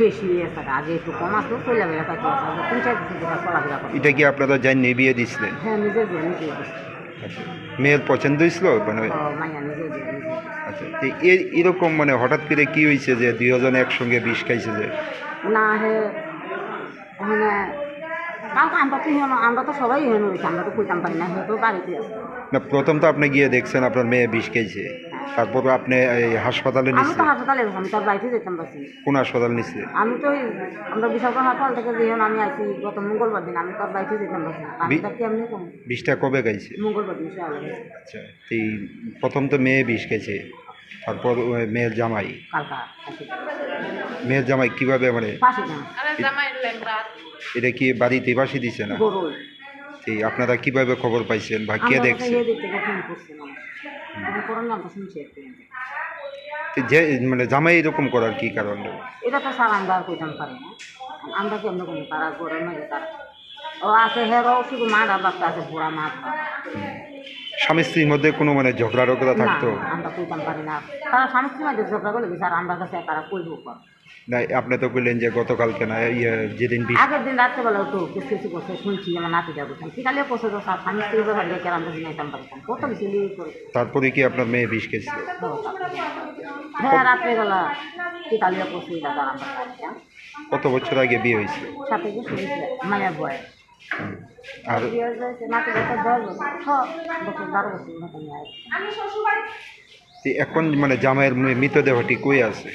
বেশি হয়েছে আগে একটু কম আসতো চলে বেড়া থাকতো 3-4 দিন চলাফেরা করতো। এটা কি আপনারা জানি বিয়ে দিছিলেন? হ্যাঁ নিজে দিয়ে নিজে মেয়ের পছন্দ হয়েছিল মানে? মায়া নিজে দিয়ে আচ্ছা এরকম মানে হঠাৎ করে কি হয়েছে যে দুজন একসঙ্গে বিষ খাইছে? যে না হে ওখানে কালকে আমরা তো সবাই হেন হয়েছি আমরা তো কইতাম পারি না হয়তো বাড়িতে আছে না প্রথম তো আপনি গিয়ে দেখছেন আপনার মেয়ে বিষ খাইছে তারপর আপনি এই হাসপাতালে আমি তো নিয়েছিলেন? হাসপাতালে আমি তার বাড়িতে যেতাম পারছি। কোন হাসপাতালে নিয়েছিলেন? আমি তো আমরা বিশালগড় হাসপাতাল থেকে যখন আমি আইছি গত মঙ্গলবার দিন আমি তার বাড়িতে যেতাম পারছি। আমি তার কেমনি কম বিষটা কবে খাইছে? মঙ্গলবার দিন আচ্ছা এই প্রথম তো মেয়ে বিষ খাইছে তারপর মেয়ের জামাই কালকা মেয়ের জামাই কিভাবে মানে পাশে যান এটা কি বাড়িতে বাসি দিছে না? গরু এই আপনারা কিভাবে খবর পাইছেন বা কে আমরা দেখছে? এদিক থেকে ফোন করছি মানুষ তখন করার নামটা শুনছি একটু যে মানে জামাই এরকম করার কি কারণ? এটা তো স্যার আমরা আর কইতাম পারি না আমরা কি আমরা কোনো তারা গড়ে নয় তারা ও আছে হেরো শুধু মা বাপটা আছে বুড়া মা স্বামী স্ত্রীর মধ্যে কোনো মানে ঝগড়া টগড়া থাকতো? আমরা কইতাম পারি না তারা স্বামী স্ত্রীর মধ্যে ঝগড়া করলে স্যার আমরা কাছে তারা কইব না আপনি তো বললেন যে গতকালকে না যেদিন আগের দিন রাত্রেবেলাও তো কিছু কিছু করছে শুনছি আমার নাতি যা বলছেন সেখানে করছে তো স্যার স্বামী স্ত্রীর ব্যাপারে দেখে আমরা জিনাইতাম পারতাম কত কিছু লিয়ে করে তারপরে কি আপনার মেয়ে বিষ খেয়েছিল? হ্যাঁ রাত্রেবেলা পিতালিয়া করছে এটা তার আমরা কত বছর আগে বিয়ে হয়েছে? সাথে গেছে মায়ের বয়স আর বিয়ে হয়েছে নাতি বছর 10 বছর 6 বছর 12 বছর মতো নিয়ে এখন মানে জামাইয়ের মৃতদেহটি কই আছে?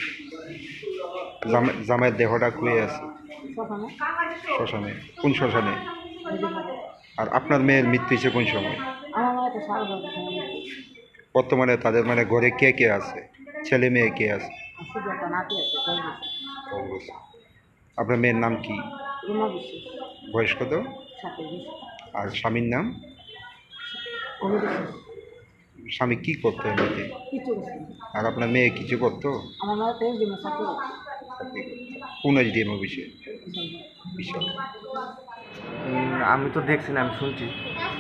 জামাইয়ের দেহটা কই আছে? শ্মশানে। কোন শ্মশানে? আর আপনার মেয়ের মৃত্যু হয়েছে কোন সময়? আমার মায়ের তো 7 বছর বর্তমানে তাদের মানে ঘরে কে কে আছে? ছেলে মেয়ে কে আছে? শুধু একটা নাতি আছে 10 বছর আপনার মেয়ের নাম কি? রুমা বিশ্বাস বয়স কত? সাথে গেছে আর স্বামীর নাম? অনু বিশ্বাস স্বামী কি করতো এমনিতে? কিছু করছে আর আপনার মেয়ে কিছু করতো? আমার মায়ের 23 দিনের সাথে কোন এসডিএম অফিসে? বিশাল। আমি তো দেখছি না, আমি শুনছি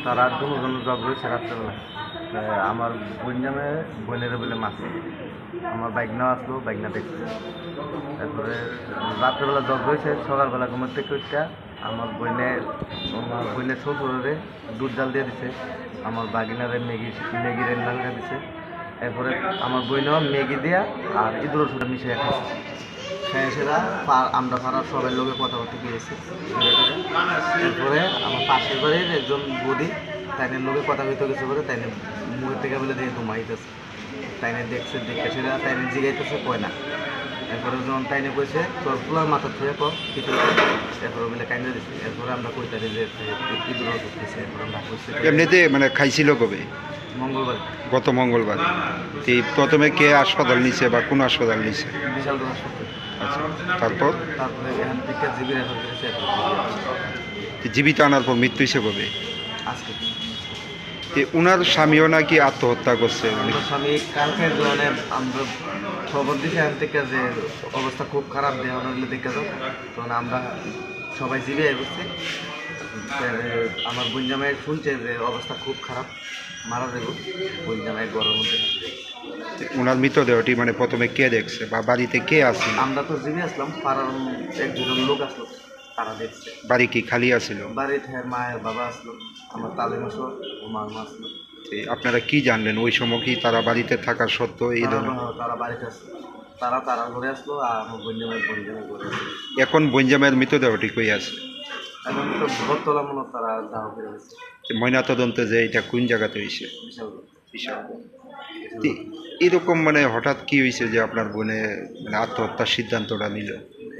তারা দুজন জব রয়েছে রাত্রেবেলা। আমার বোন নামে বোনের বলে মাছ আমার বাইক না আসলো, বাইক না দেখছে। তারপরে রাত্রেবেলা জব রয়েছে, সকালবেলা ঘুমের থেকে উঠটা আমার বোনের শ্বশুরে দুধ জাল দিয়ে দিছে, আমার বাগিনারে ম্যাগি রান্না করে দিছে। এরপরে আমার বোনও ম্যাগি দিয়া আর ইঁদুর ওষুধ মিশিয়ে খাইছে। সেরা আমরা পাড়ার সবাই লোকে কথাবার্তা গিয়েছি। এরপরে আমার পাশের বাড়ির একজন বৌদি তাইনের লোকে কথা কইতে গেছে বলে তাইনে মুখের থেকে বলে দিয়ে ঘুমাইতেছে। তাইনে দেখছে দেখে সেরা তাইনে জিগাইতেছে কয় না। এরপরে যখন তাইনে কইছে তোর ফুলার মাথা থুয়ে কর কিছু, এরপরে বলে কাইনে দিচ্ছে। এরপরে আমরা কইতারি যে ইঁদুর ওষুধ দিচ্ছে। এরপরে আমরা কইছি এমনিতে মানে খাইছিল কবে? মঙ্গলবার, গত মঙ্গলবার। এই প্রথমে কে হাসপাতাল নিছে বা কোন হাসপাতাল নিছে? বিশাল হাসপাতাল। আচ্ছা, তারপরে এখান থেকে জিবি রেফার করেছে। জীবিত আনার পর মৃত্যু হয়েছে কবে? আজকে। ওনার স্বামীও নাকি আত্মহত্যা করছে? স্বামী কালকে ধরনের আমরা খবর দিছি এখান থেকে যে অবস্থা খুব খারাপ দেওয়া হলে দেখে যাও, তখন আমরা সবাই জিবি বসছি। আমার বোন জামাই শুনছে যে অবস্থা খুব খারাপ, মারা যাবো। বোন জামাই ঘরের মধ্যে। ওনার মৃতদেহটি মানে প্রথমে কে দেখছে বা বাড়িতে কে আছে? আমরা তো জিবি আসলাম, পাড়ার এক দুজন লোক আসলো, তারা দেখছে। বাড়ি কি খালি আছিল? বাড়িতে মায়ের বাবা আসলো, আমার তালে মাসো ও মার মা আসলো। আপনারা কি জানলেন ওই সময় কি তারা বাড়িতে থাকা সত্ত্বেও এই ধরনের? তারা বাড়িতে আসলো, তারা ঘরে আসলো আর আমার বঞ্জামের ঘরে। এখন বঞ্জামের মৃতদেহটি কই আছে? এখন তো বটতলা মনে তারা দাহ করে গেছে। ময়নাতদন্তে যে এটা কোন জায়গাতে হয়েছে? বিশাল। এরকম মানে হঠাৎ কি হয়েছে যে আপনার বোনে মানে আত্মহত্যার সিদ্ধান্তটা নিল?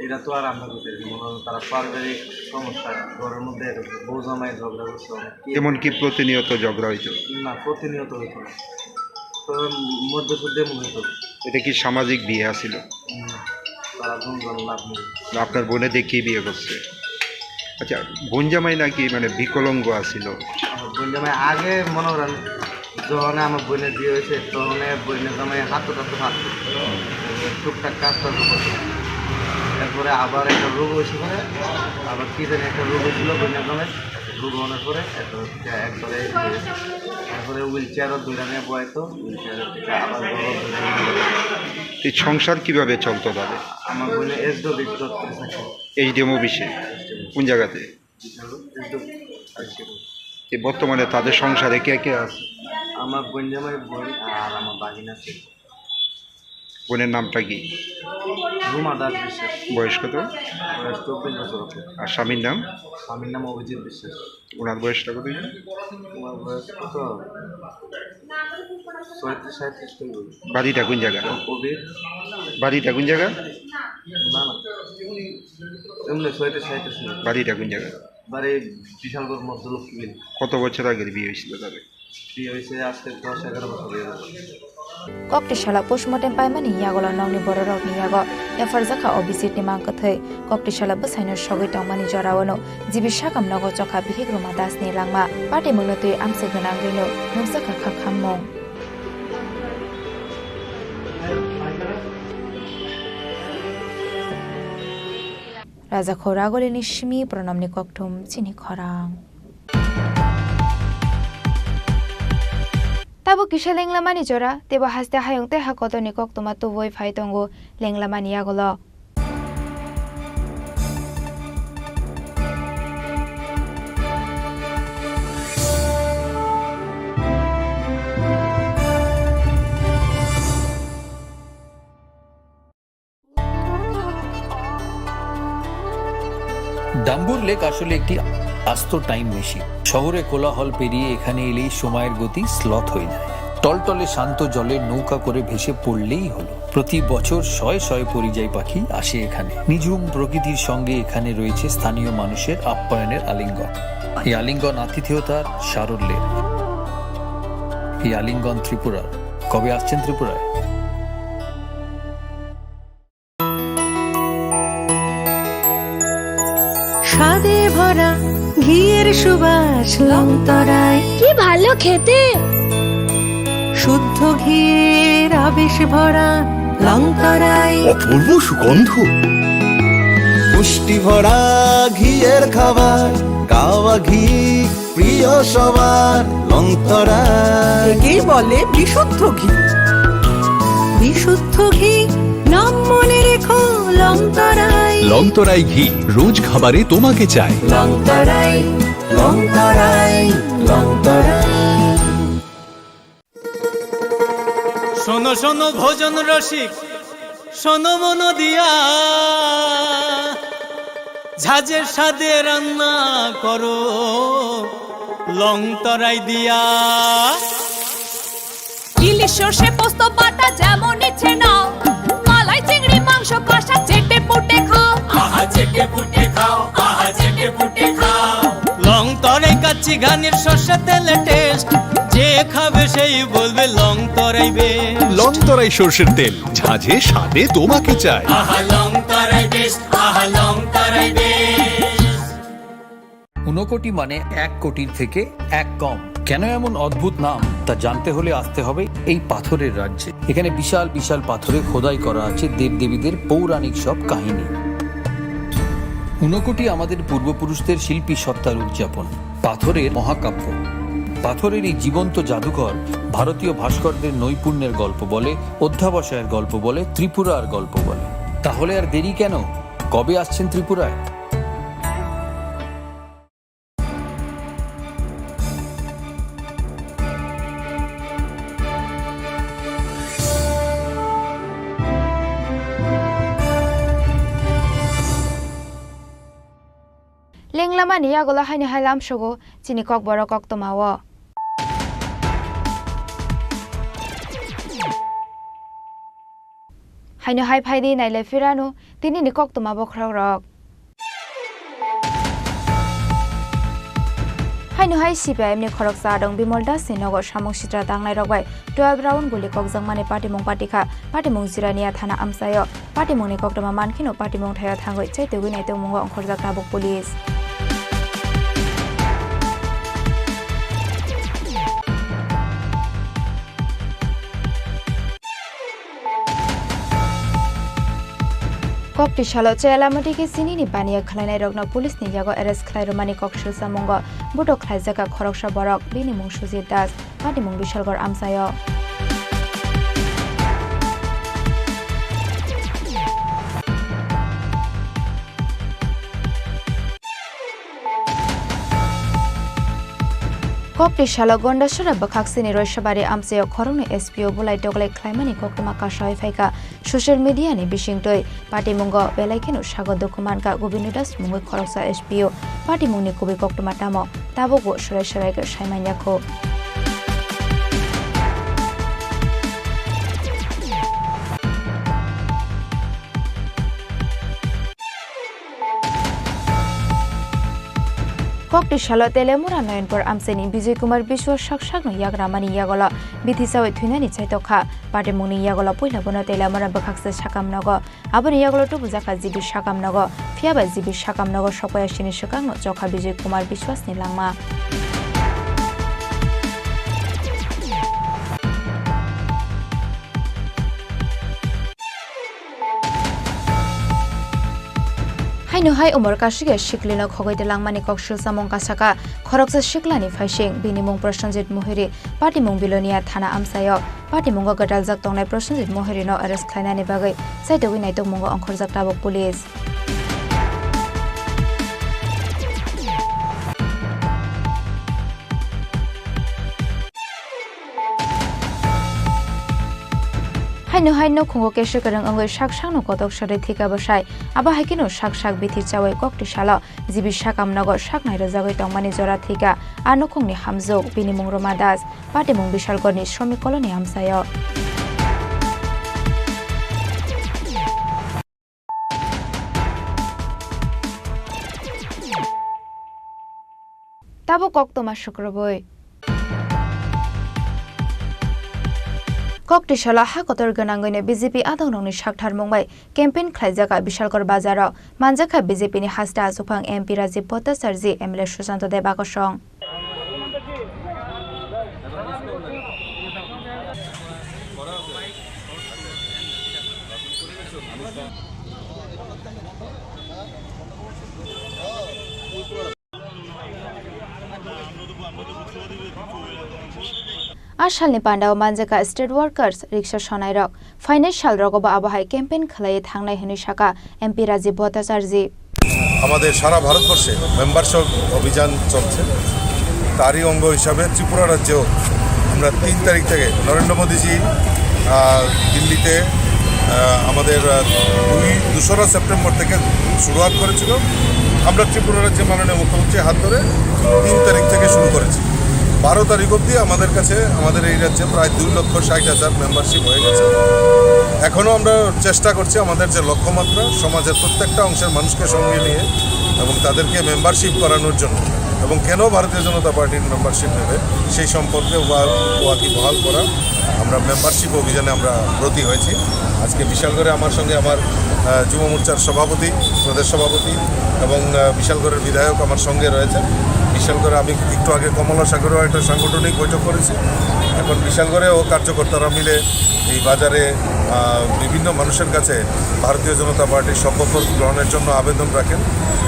এটা তো আর আমরা বুঝতে মনে হয় তারা পারিবারিক সমস্যা, ঘরের মধ্যে বউ জামাই ঝগড়া করছে। এমন কি প্রতিনিয়ত ঝগড়া হইতো? না, প্রতিনিয়ত হইতো না, তো মধ্যে মধ্যে মনে হতো। এটা কি সামাজিক বিয়ে আছিল? তারা দুজন লাভ নেই। আপনার বোনে দেখি বিয়ে করছে? আচ্ছা, বোন জামাই নাকি মানে বিকলাঙ্গ আছিল? বোন জামাই আগে মনে করেন যখন আমার বোনের বিয়ে হয়েছে তখন বোনের জামাই হাত টুকটাক কাজ টাজ করছে। এরপরে আবার একটা রোগ হয়েছে পরে, আবার কী জানি একটা রোগ হয়েছিল বোনের জামাই, রোগ হওয়ার পরে একবারে তারপরে হুইল চেয়ারও দুইটা নিয়ে বয়াতো, হুইল চেয়ারের থেকে আবার এই সংসার কিভাবে চলতো তাদের? আমার বোনের এইচডিএম অফিসে? কোন জায়গাতে? বর্তমানে তাদের সংসারে কে কে আছে? আমার বোন জামাই, বোন আর আমার বাগিনা আছে। বোনের নামটা কি? রুমা দাস বিশ্বাস। বয়স কত? বয়স 24 বছর। আর স্বামীর নাম? স্বামীর নাম অভিজিৎ বিশ্বাস। ওনার বয়সটা কত? ওনার বয়স কত? 37-37। বাড়িটা কোন জায়গা? কবির। বাড়িটা কোন জায়গা? না না, এমনি 37-37। বাড়িটা কোন জায়গা? বাড়ি বিশালগড় মধ্যলক্ষ্মী। কত বছর আগের বিয়ে হয়েছিল তাদের? বিয়ে হয়েছে আজকে 10-11 বছর হয়ে গেল। Kokti shala postmortem paimani yagolo nongni bororok ni yago yafarjaka obisit ni mangkathai kokti shala basaino sogoi tongmani jorawano jibi sakam nogo chokha bihigroma das ni langma pati munotui amse ganang rino nungsaka khakhammong Raja khoragole ni shimi pranamni kokthum chini khorang Tabo kisha lenglamani jora tebo haste hayongte hakotoni koktoma to voi phaitongo lenglamani yagolo Dumbur lake আসলে একটি আস্ত টাইম মেশিন। শহরে কোলাহল পেরিয়ে এখানে এলেই সময়ের গতি স্লথ হয়ে যায়। টলটলে শান্ত জলে নৌকা করে ভেসে পড়লেই হলো। প্রতি বছর শয়ে শয়ে পরিযায়ী পাখি আসে এখানে। নিঝুম প্রকৃতির সঙ্গে এখানে রয়েছে স্থানীয় মানুষের আপ্যায়নের আলিঙ্গন। এই আলিঙ্গন আতিথেয়তার সারল্যের। এই আলিঙ্গন ত্রিপুরার। কবে আসছেন ত্রিপুরায়? স্বাদে ভরা ঘিয়ের সুবাস লংতরায় কি ভালো খেতে শুদ্ধ ঘিয়ের আবেশ ভরা লংতরায় অপূর্ব সুগন্ধ পুষ্টি ভরা ঘিয়ের খাবার গাওয়া ঘি প্রিয় সবার লংতরায় কে বলে বিশুদ্ধ ঘি বিশুদ্ধ ঘি নাম মনে রেখো লংতরায় লংতরাই ঘি রোজ খাবারে তোমাকে চাই লংতরাই লংতরাই লংতরাই শোনো শোনো ভোজন রসিক শোনো মন দিয়া ঝাঁঝের স্বাদে রান্না করো লংতরাই দিয়া ইলিশ সর্ষে পোস্ত বাটা যেমন ইচ্ছে নাও মালাই চিংড়ি মাংস কষা চেটে পুটে খাও আহা চেটে পুটে খাও আহা চেটে পুটে খাও লংতরাই কাচ্চি ঘানির সর্ষে তেলে টেস্ট যে খাবে সেই বলবে লংতরাই বেশ লংতরাই সর্ষের তেল ঝাঁঝে স্বাদে তোমাকে চাই আহা লংতরাই বেশ আহা লংতরাই বেশ। ঊনকোটি মানে 1 কোটির থেকে 1 কম। কেন এমন অদ্ভুত নাম তা জানতে হলে আসতে হবে এই পাথরের রাজ্যে। এখানে বিশাল বিশাল পাথরে খোদাই করা আছে দেবদেবীদের পৌরাণিক সব কাহিনী। ঊনকোটি আমাদের পূর্বপুরুষদের শিল্পী সত্তার উদযাপন, পাথরের মহাকাব্য। পাথরের এই জীবন্ত জাদুঘর ভারতীয় ভাস্করদের নৈপুণ্যের গল্প বলে, অধ্যাবসায়ের গল্প বলে, ত্রিপুরার গল্প বলে। তাহলে আর দেরি কেন? কবে আসছেন ত্রিপুরায়? lenglamani yagola haini hailam shogo chini kok boro kok tomawo haino hai phaidi naile firano tini ni kok tomabo khrok rok haino hai CPIM ni khorok sa dong bimol das sinogo samong sitra dangnai rokbai 12 round guli kok jangmani party mong patikha party mong jirania thana amsayo party mong ni kok toma mankhino party mong thaya thangoi chaitegu nai tong mongo angkhorjak tabok police Kokti shalo chelamati ke sini ni baniya khlainai rokna police ni yago arrest khlai romani kokshil samongo buto khlaijaka khoroksha borok bini mung Sujit Das pati mung Bishalgor amsayo Kokti shalo gonda shara bakhaksini roishabari amsayo khorongni SPO bulai doglai khlaimani koktoma kashai phaika social media ni bisingtoi party mungo belaikenu sago dokuman ka Govindu Das mungoi khoroksa SPO party mungni kubi koktoma tamo tabogo shorai shorai ka saimanyakho ককটি সালো তেলেমুরা নয়নপুর আমসেনি বিজয় কুমার বিশ্ব সাকসাগনো ইয়াগ্রামানি ইয়াগলা বিথিসাওই থুইনানি চাইতখা পাটে মুনি ইয়াগলা পয়লাবনো তেলেমুরা বখাকসে সাকামনগ আবনি ইয়াগলা টুবুজাকা জিবি সাকামনগ ফিয়াবা জিবি সাকামনগ সপয়াসিনি সাকাংনো জখা বিজয় কুমার বিশ্বাসনি লাংমা हाय उमर काशिगे शिकलिनो खगैते लांगमानि कक्सुल सामं कासाका खरकसा शिकलानि फाइसिं बिनिमुं प्रसन्जित मोहरी पार्टीमुं बिलोनिया थाना आमसायो पार्टीमुंगो गटाल जाक तंगनाय प्रसन्जित मोहरीनो अरेस्ट खालायनानि बागै साइटोगै नायतोमुंगो अंखरजाक ताबक पुलिस हाइनो खुंगो केशो करंग अंगै साकसांनो कतक सरे थिका बसाय आबा हाइकिनो साकसाक बिथि चावै कक्ति साला जिबि साकामनग साकनाय रजागै तंगमानि जरा थिका आनुखंनि हामजौ बिनिमुं रमा दास पाटिमुं बिशालगरनि श्रमिक कलनि आमसायो ताबो कक्तमा शुक्रबय कक्टिशाला हाकतर गनांगैनो बीजेपी आदौनंनि साकथार मुंबाय केम्पेन खालायजागा बिशालगर बाजाराव मानजाखा बीजेपीनि हास्टा आसुफां एमपी राजीव भट्टाचार्य एमएलए सुशांत देब आकर्षण आसालनि पान्डाव मानजाका स्टेट वर्कर्स रिक्शा सनायरक फाइनेंशियल रगबा आबहाय कैंपेन खालाय थांनाय हनि शाखा एमपी राजीव भट्टाचार्य আমাদের সারা ভারতবর্ষে মেম্বারশিপ অভিযান চলছে তারই অঙ্গ হিসাবে ত্রিপুরা রাজ্যেও আমরা 3 তারিখ থেকে নরেন্দ্র মোদীজি দিল্লিতে আমাদের 2রা সেপ্টেম্বর থেকে শুরুয়াত করেছিল আমরা ত্রিপুরা রাজ্যের মাননীয় মুখ্যমন্ত্রীর হাত ধরে 3 তারিখ থেকে শুরু করেছি 12 তারিখ অবধি আমাদের কাছে আমাদের এই রাজ্যে প্রায় 2,60,000 মেম্বারশিপ হয়ে গেছে এখনও আমরা চেষ্টা করছি আমাদের যে লক্ষ্যমাত্রা সমাজের প্রত্যেকটা অংশের মানুষকে সঙ্গে নিয়ে এবং তাদেরকে মেম্বারশিপ করানোর জন্য এবং কেন ভারতীয় জনতা পার্টির মেম্বারশিপ নেবে সেই সম্পর্কে ওয়াকিবহাল করা আমরা মেম্বারশিপ অভিযানে আমরা ব্রতী হয়েছি আজকে বিশালগড়ে আমার সঙ্গে আমার যুব মোর্চার সভাপতি প্রদেশ সভাপতি এবং বিশালগড়ের বিধায়ক আমার সঙ্গে রয়েছে বিশালগড়ে আমি একটু আগে কমলা সাগরেও একটা সাংগঠনিক বৈঠক করেছি এখন বিশালগড়েও কার্যকর্তারা মিলে এই বাজারে বিভিন্ন মানুষের কাছে ভারতীয় জনতা পার্টির সভ্যপদ গ্রহণের জন্য আবেদন রাখেন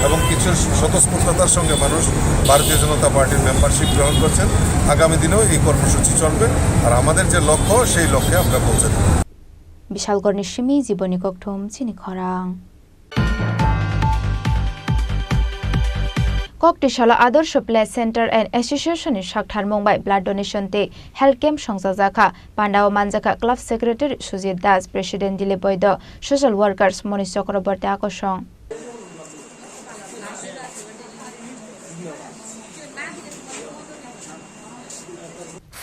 এবং কিছু স্বতঃস্ফূর্ততার সঙ্গে মানুষ ভারতীয় জনতা পার্টির মেম্বারশিপ গ্রহণ করছেন আগামী দিনেও এই কর্মসূচি চলবে আর আমাদের যে লক্ষ্য সেই লক্ষ্যে আমরা পৌঁছে দেব বিশালগড়নি সিমি জীবনী ককঠম চিনি খরাং कक्टिशाला Adarsha play centre and association साकथार मुंबाई ब्लाड डोनेशन ते हेल्थ कैम्प संजाजाखा पांडाव मानजाखा club secretary Sujit Das president Dilip Baidya social workers Manish Chakraborty आकर्षण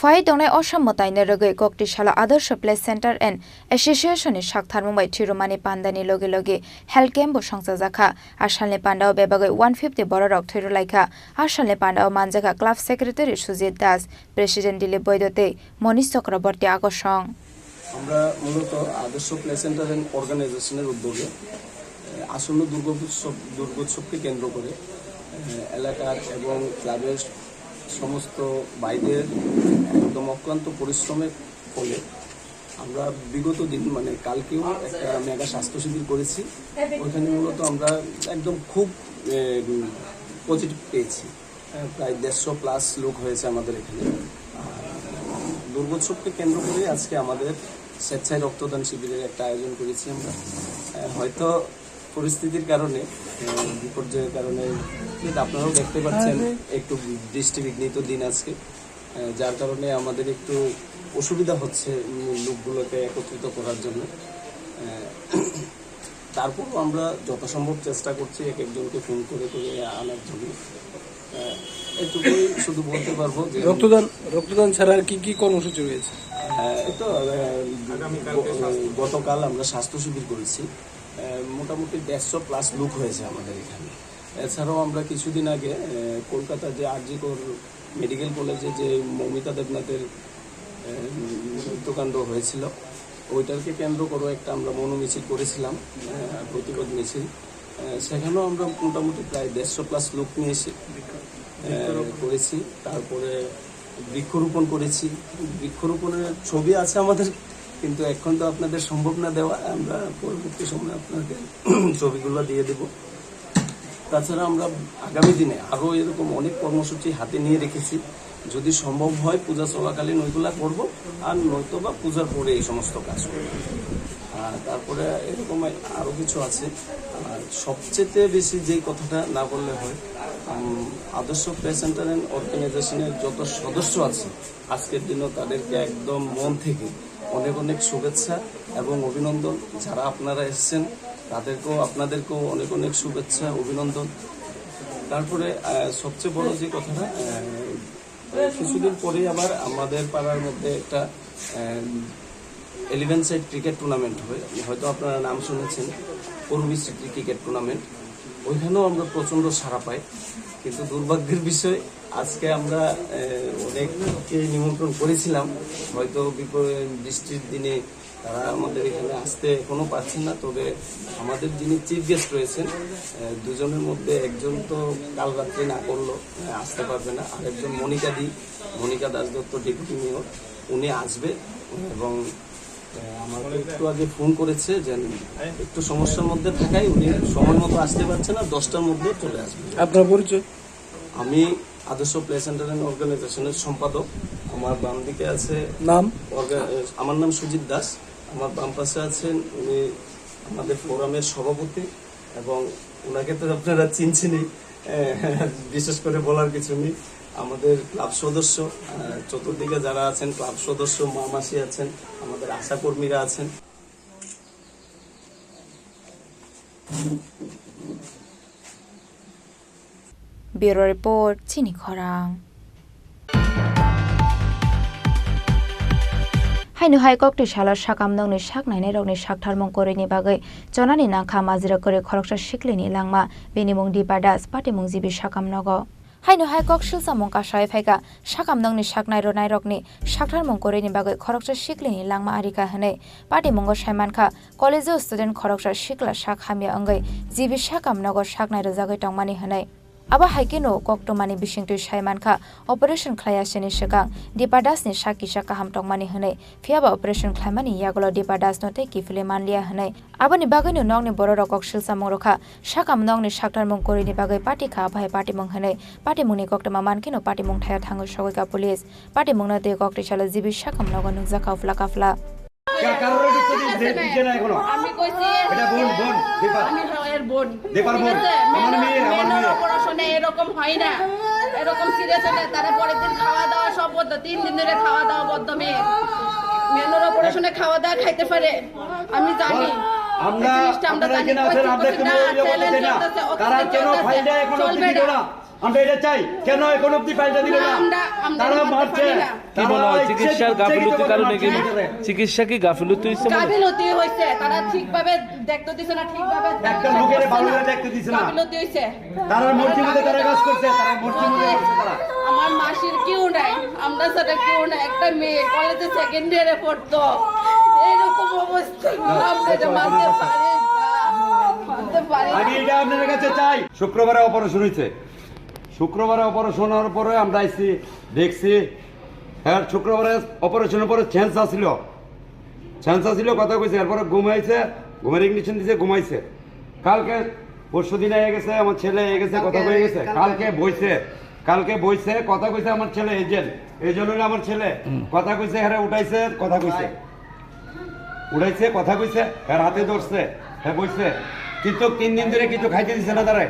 फाइ दंनाय असम्मतायनो रगै कक्टिशाला Adarsha play centre and association साकथार मुंबाई थिरुमानि पान्दानि लगे लगे हेल्थ कैम्प संजाजाखा आसालनि पान्डाव बेबागै 150 बररक थैरुलायखा आसालनि पान्डाव मानजाखा club secretary Sujit Das president Dilip वैदते मनीष चक्रवर्ती आकर्षण আমরা মূলত আদর্শ প্লে সেন্টার এন্ড অর্গানাইজেশনের উদ্যোগে আসন্ন দুর্গোৎসবকে কেন্দ্র করে এলাকার এবং ক্লাবের সমস্ত ভাইদের একদম অক্লান্ত পরিশ্রমের ফলে আমরা বিগত দিন মানে কালকেও একটা মেগা স্বাস্থ্য শিবির করেছি ওখানে মূলত আমরা একদম খুব পজিটিভ পেয়েছি প্রায় 150+ লোক হয়েছে আমাদের এখানে দুর্গোৎসবকে কেন্দ্র করে আজকে আমাদের স্বেচ্ছায় রক্তদান শিবিরের একটা আয়োজন করেছি আমরা হয়তো পরিস্থিতির কারণে বিপর্যয়ের কারণে আপনারাও দেখতে পাচ্ছেন একটু বৃষ্টিবিঘ্নিত দিন আজকে যার কারণে আমাদের একটু অসুবিধা হচ্ছে লোকগুলোকে একত্রিত করার জন্য তারপরও আমরা যথাসম্ভব চেষ্টা করছি এক একজনকে ফোন করে করে আনার জন্য এটুকুই শুধু বলতে পারবো যে রক্তদান ছাড়া আর কি কি কর্মসূচি রয়েছে গতকাল আমরা স্বাস্থ্য শিবির করেছি মোটামুটি 150+ লোক হয়েছে আমাদের এখানে এছাড়াও আমরা কিছুদিন আগে কলকাতা যে আরজিকর মেডিকেল কলেজে যে মৌমিতা দেবনাথের হত্যাকাণ্ড হয়েছিল ওইটাকে কেন্দ্র করে একটা আমরা মনোমিছিল করেছিলাম, প্রতিবাদ মিছিল। সেখানেও আমরা মোটামুটি প্রায় 150+ লোক নিয়ে এসে করেছি। তারপরে বৃক্ষরোপণ করেছি। বৃক্ষরোপণের ছবি আছে আমাদের, কিন্তু এখন তো আপনাদের সম্ভব না দেওয়া, আমরা পরবর্তী সময় আপনাদের ছবিগুলো দিয়ে দেব। তাছাড়া আমরা আগামী দিনে আরও এরকম অনেক কর্মসূচি হাতে নিয়ে রেখেছি। যদি সম্ভব হয় পূজা চলাকালীন ওইগুলা করবো, আর নয়তো বা পূজার পরে এই সমস্ত কাজ করবো। তারপরে এরকম আরও কিছু আছে। আর সবচেয়ে বেশি যেই কথাটা না বললে হয়, আদর্শ প্লে সেন্টার অ্যান্ড অর্গানাইজেশনের যত সদস্য আছে আজকের দিনও তাদেরকে একদম মন থেকে অনেক অনেক শুভেচ্ছা এবং অভিনন্দন। যারা আপনারা এসছেন আপনাদেরকেও অনেক অনেক শুভেচ্ছা, অভিনন্দন। তারপরে সবচেয়ে বড় যে কথাটা, কিছুদিন পরেই আবার আমাদের পাড়ার মধ্যে একটা 11 সাইড ক্রিকেট টুর্নামেন্ট হবে, হয়তো আপনারা নাম শুনেছেন, পূর্বী স্মৃতি ক্রিকেট টুর্নামেন্ট। ওইখানেও আমরা প্রচণ্ড সাড়া পাই, কিন্তু দুর্ভাগ্যের বিষয় আজকে আমরা অনেককে নিমন্ত্রণ করেছিলাম, হয়তো বৃষ্টির দিনে তারা আমাদের এখানে আসতে এখনো পারছেন না। তবে আমাদের যিনি চিফ গেস্ট রয়েছেন, দুজনের মধ্যে একজন তো কাল রাত্রে না করলো, আসতে পারবে না। আরেকজন মনিকা দাসদত্ত, ডেপুটি মেয়র, উনি আসবে এবং আমাকে একটু আগে ফোন করেছে যে একটু সমস্যার মধ্যে থাকায় উনি সময় মতো আসতে পারছে না, 10টার মধ্যে চলে আসবে। আপনার পরিচয়? আমি আদর্শ প্লে সেন্টার অ্যান্ড অর্গানাইজেশনের সম্পাদক। আমার বাম দিকে আছে আমার নাম সুজিত দাস। আমার বাম পাশে আছেন উনি আমাদের ফোরামের সভাপতি, এবং ওনাকে তো আপনারা চিনছেনই, বিশেষ করে বলার কিছু নেই। আমাদের ক্লাব সদস্য, চতুর্দিকে যারা আছেন ক্লাব সদস্য, মামাসি আছেন, আমাদের আশাকর্মীরা আছেন। ব্যুরো রিপোর্ট, চিনি খরাং। हायनो हाय कक्टे साला साकाम नंगनि साक नायनाय रगनि साकथारमं करिनि बागै जनानि नांखा माजिरा करे खरकसा सिक्लिनि लांमा बेनि मुं दीपा दास पाटे मुं जिबि साकाम नगो हायनो हाय कक सिलसा मुं कासाय फायगा साकाम नंगनि साक नायरो नायरगनि साकथारमं करिनि बागै खरकसा सिक्लिनि लांमा आरिका हनै पाटे मुंगो सायमानखा कलेज स्टुडेन्ट खरकसा सिक्ला साक हामिया अंगै जिबि साकाम नगो साक नायरो जागै टंमानि हनै आबा हाइकेनो कक्टमानि बिसिंतु सायमानखा ऑपरेशन खायासेनि सिगां दीपादासनि साकिसा काहाम टंमानि हनै फियाबा ऑपरेशन खायमानि यागलो दीपादास नते किफिले मानलिया हनै आबानि बागैनो नंगनि बर रकक सिलसा मंगरखा साकाम नंगनि साकटार मंग करिनि बागै पाटिखा आबाय पाटि मंग हनै पाटि मुंनि कक्टमा मानकेनो पाटि मंग थाया थाङो सगैका पुलिस पाटि मंगना दे कक्टि साला जिबि साकाम नगो नुजा काफला काफला আমি কইছি এটা বোন দীপা আমি এর বোন দীপার বোন আমার মেয়ে অপারেশনে এরকম হয় না, এরকম সিরিয়াস হলে তারা পরের দিন খাওয়া দাওয়া সব বন্ধ, 3 দিন ধরে খাওয়া দাওয়া বন্ধ। মেয়ের অপারেশনে খাওয়া দাওয়া খাইতে পারে আমি জানি। আমরা এখানে আছেন, আমরা কোনো করতে না, তারা কেন ফাইলটা এখন অবধি দিল না? আমরা এটা চাই, কেন এখন অবধি ফাইলটা দিল না? তারা মারছে, কি বলা হয় চিকিৎসার গাফিলতির কারণে কি চিকিৎসা কি গাফিলতি হইছে? গাফিলতি হইছে, তারা ঠিকভাবে দেখতে দিছে না, ঠিকভাবে একটা লোকের ভালোভাবে দেখতে দিছে না, গাফিলতি হইছে। তারা মূর্তি মধ্যে তারা কাজ করছে, তারা মূর্তি মধ্যে করছে। তারা আমার মাসির কেউ নাই, আমরা সাথে কেউ নাই, একটা মেয়ে কলেজে সেকেন্ড ইয়ারে পড়তো, এরকম অবস্থা আমরা যে মানতে পারি। আমি এটা আপনাদের কাছে চাই। শুক্রবারে অপারেশন হয়েছে, শুক্রবারে অপারেশন হওয়ার পরে আমরা আইসি দেখছি, হ্যাঁ শুক্রবারে অপারেশনের পরে চেঞ্জ আসছিল কথা কইছে, এরপরে ঘুমাইছে, ঘুমের ইঞ্জেকশন দিছে, ঘুমাইছে। কালকে পরশু দিন হয়ে গেছে, আমার ছেলে হয়ে গেছে, কথা কয়ে গেছে, কালকে বইছে কথা কইছে, আমার ছেলে এই জন্য আমার ছেলে কথা কইছে, হ্যাঁ উঠাইছে কথা কইছে, কথা কইছে, হ্যাঁ হাতে ধরছে, হ্যাঁ বইছে, কিন্তু 3 দিন ধরে কিছু খাইতে দিছে না তারা,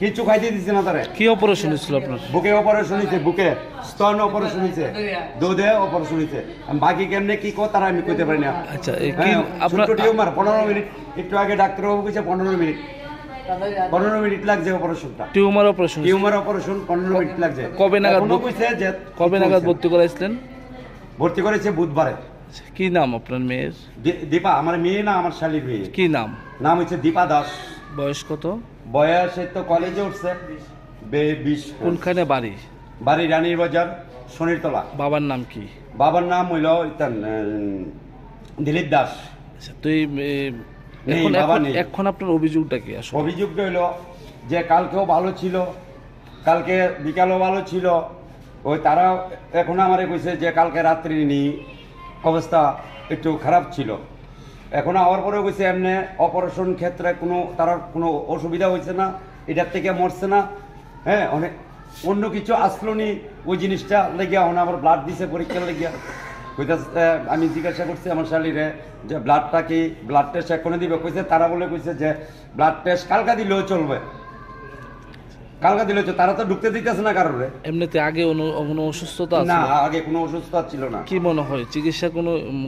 কিছু খাইতে দিচ্ছে না তারা। কি অপারেশন হয়েছিল আপনার? বুকে অপারেশন হয়েছে, বুকে স্তন অপারেশন হয়েছে, দুধে অপারেশন হয়েছে। বাকি কেমনে কি কো তারা আমি কইতে পারি না। আচ্ছা, আপনার টিউমার 15 মিনিট, একটু আগে ডাক্তারবাবু কইছে 15 মিনিট লাগছে অপারেশনটা। টিউমার অপারেশন 15 মিনিট লাগছে। কবে নাগাদ ভর্তি করাইছিলেন? ভর্তি করেছে বুধবারে। কি নাম আপনার মেয়ের? দীপা। আমার মেয়ে না, আমার শালীর মেয়ে। কি নাম? নাম হচ্ছে দীপা দাস। বয়স কত? বয়স এই তো কলেজে উঠছে 20। কোনখানে বাড়ি? বাড়ি রানীর বাজার, শনিরতলা। বাবার নাম কি? বাবার নাম হইল দিলীপ দাস। আচ্ছা, তুই নেই, বাবা নেই। এখন আপনার অভিযোগটা কি আসলে? অভিযোগটা হইল যে কালকেও ভালো ছিল, কালকে বিকালও ভালো ছিল। ওই তারা এখন আমারে কইছে যে কালকে রাত্রি অবস্থা একটু খারাপ ছিল। এখন আওয়ার পরেও কইছে এমনি অপারেশন ক্ষেত্রে তার কোনো অসুবিধা হয়েছে না, এটার থেকে মরছে না। হ্যাঁ, অনেক অন্য কিছু আসলো নি ওই জিনিসটা লেগিয়া এখন আবার ব্লাড দিছে পরীক্ষার লেগিয়া। কইতাছে, আমি জিজ্ঞাসা করছি আমার শালিরে যে ব্লাডটা কি, ব্লাড টেস্ট এখনই দিবে? কইছে তারা বলে কইছে যে ব্লাড টেস্ট কালকা দিলেও চলবে, কালকা দিলেও চলবে। তারা তো ঢুকতে দিতেছে না কারোরে। এমনিতে আগে কোনো অসুস্থতা না, আছে? আগে কোনো অসুস্থতা ছিল না। কি মনে হয় চিকিৎসা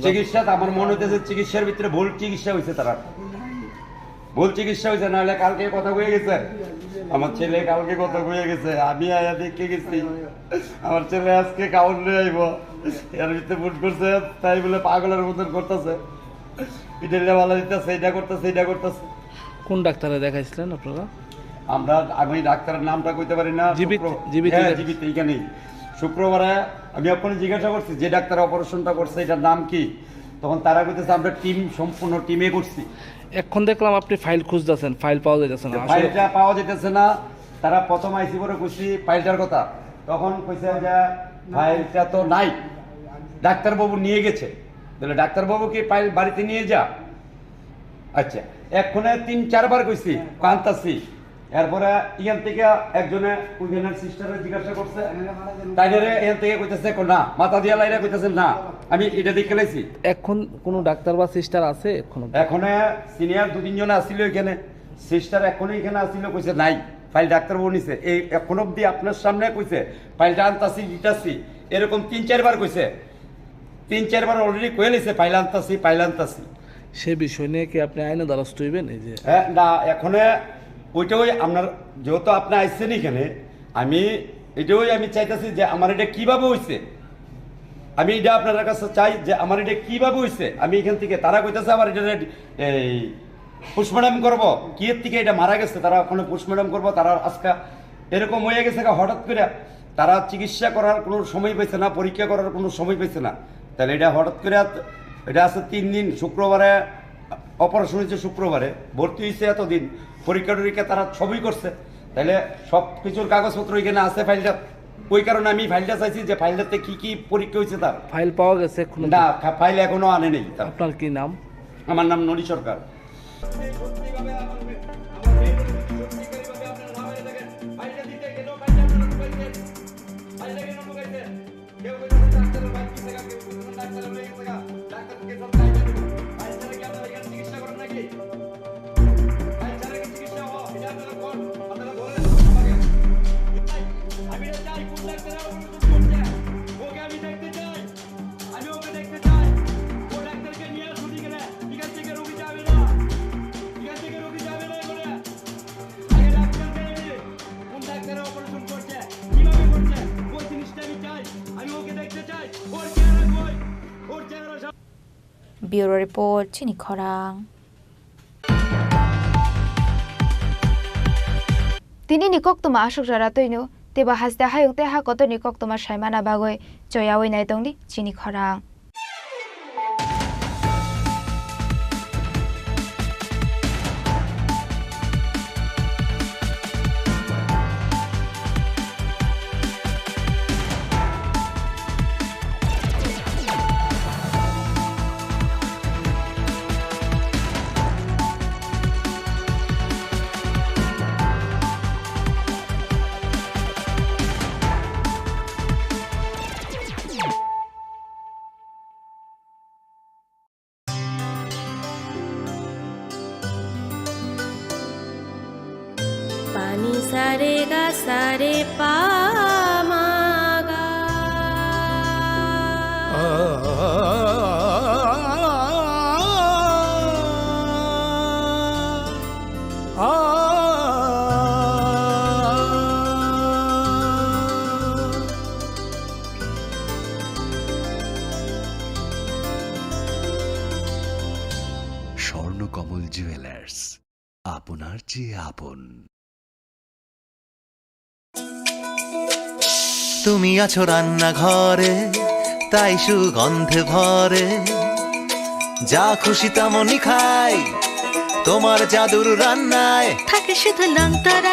চিকিৎসা আমার মনে হইতেছে চিকিৎসার ভিতরে ভুল চিকিৎসা হয়েছে, তারা ভুল চিকিৎসা হয়েছে। নাহলে কালকে কথা হয়ে গেছে, আমার ছেলে কালকে কথা হয়ে গেছে, আমি আয়া দেখে গেছি। আমার ছেলে আজকে কাউন্ট নিয়ে আইব, এর ভিতরে ভুল করছে, তাই বলে পাগলের মতন করতেছে, পিঠেলে ভালো দিতেছে, এটা করতেছে, এটা করতেছে। কোন ডাক্তারে দেখাইছিলেন আপনারা? আমি ডাক্তারের নামটা কইতে পারি না। জীবিত এইখানেই শুক্রবারে আমি আপনাকে জিজ্ঞাসা করছি যে ডাক্তার অপারেশনটা করছে এটার নাম কি, তখন তারা কইতেছে আমরা সম্পূর্ণ টিমে করছি। এখন দেখলাম আপনি ফাইল খুঁজতেছেন, ফাইল পাওয়া যাইতেছে না। ফাইলটা পাওয়া যেতেছে না। তারা প্রথম আইসি পরে কইছি ফাইলটার কথা, তখন কইছে যে ফাইলটা তো নাই, ডাক্তারবাবু নিয়ে গেছে। তাহলে ডাক্তারবাবু কি ফাইল বাড়িতে নিয়ে যা? আচ্ছা, এক্ষণে 3-4 বার কইছি কান্তাছি। এরপরে এখান থেকে একজনে ওইখানের সিস্টারে জিজ্ঞাসা করছে, তাইরে এখান থেকে কইতেছে না, মাথা দিয়া লাইরা কইতেছে না, আমি এটা দেখে লাইছি। এখন কোন ডাক্তার বা সিস্টার আছে? এখনে সিনিয়র 2-3 জন আসছিল এখানে, সিস্টার এখনই এখানে আসছিল, কইছে নাই, ফাইল ডাক্তারবাবু নিছে। এই এখন অব্দি আপনার সামনে কইছে ফাইলটা আনতাছি দিতাছি, এরকম 3-4 বার কইছে। 3-4 বার অলরেডি কয়ে লিছে ফাইল আনতাছি, ফাইল আনতাছি। সে বিষয় নিয়ে কি আপনি আইনে দ্বারস্থ হইবেন? এই যে না, এখনে ওইটাই আপনার, যেহেতু আপনি আসছেন এখানে, আমি চাইতেছি যে আমার এটা কিভাবে হয়েছে, আমি এটা আপনার কাছে চাই যে আমার এটা কিভাবে হয়েছে। আমি এখান থেকে, তারা কইতেছে আবার এটা এই পোস্টমর্টম করবো, কি এর থেকে এটা মারা গেছে, তারা ওখানে পোস্টমর্টম করবো। তারা আজকে এরকম হয়ে গেছে হঠাৎ করে, তারা চিকিৎসা করার কোনো সময় পাইছে না, পরীক্ষা করার কোনো সময় পাইছে না। তাহলে এটা হঠাৎ করে, এটা আছে 3 দিন, শুক্রবারে অপারেশন হয়েছে, শুক্রবারে ভর্তি হয়েছে, এতদিন পরীক্ষা টরীক্ষা তারা সবই করছে। তাহলে সব কিছুর কাগজপত্র এখানে আছে ফাইলটা। ওই কারণে আমি ফাইলটা চাইছি যে ফাইলটাতে কি কি পরীক্ষা হয়েছে। তার ফাইল পাওয়া গেছে? না, ফাইল এখনো আনে নেই। আপনার কি নাম? আমার নাম ননী সরকার। ব্যুরো রিপোর্ট, চিনি খরাং। তিনি নিকক তোমা আসুক যারা তৈন তেবা হাসদা হায়ং তে হা কত নিকক তোমার সাইমানা বাগৈ জয়াওই নাই তংদি চিনি খরাং। पानी सारे गा सारे पा मा गा স্বর্ণকমল জুয়েলার্স। আপনার চেয়ে আপন। তুমি আছো রান্নাঘরে, তাই সুগন্ধে ভরে, যা খুশি তেমনই খাই, তোমার জাদুর রান্নায় থাকে শুধু লংতরায়।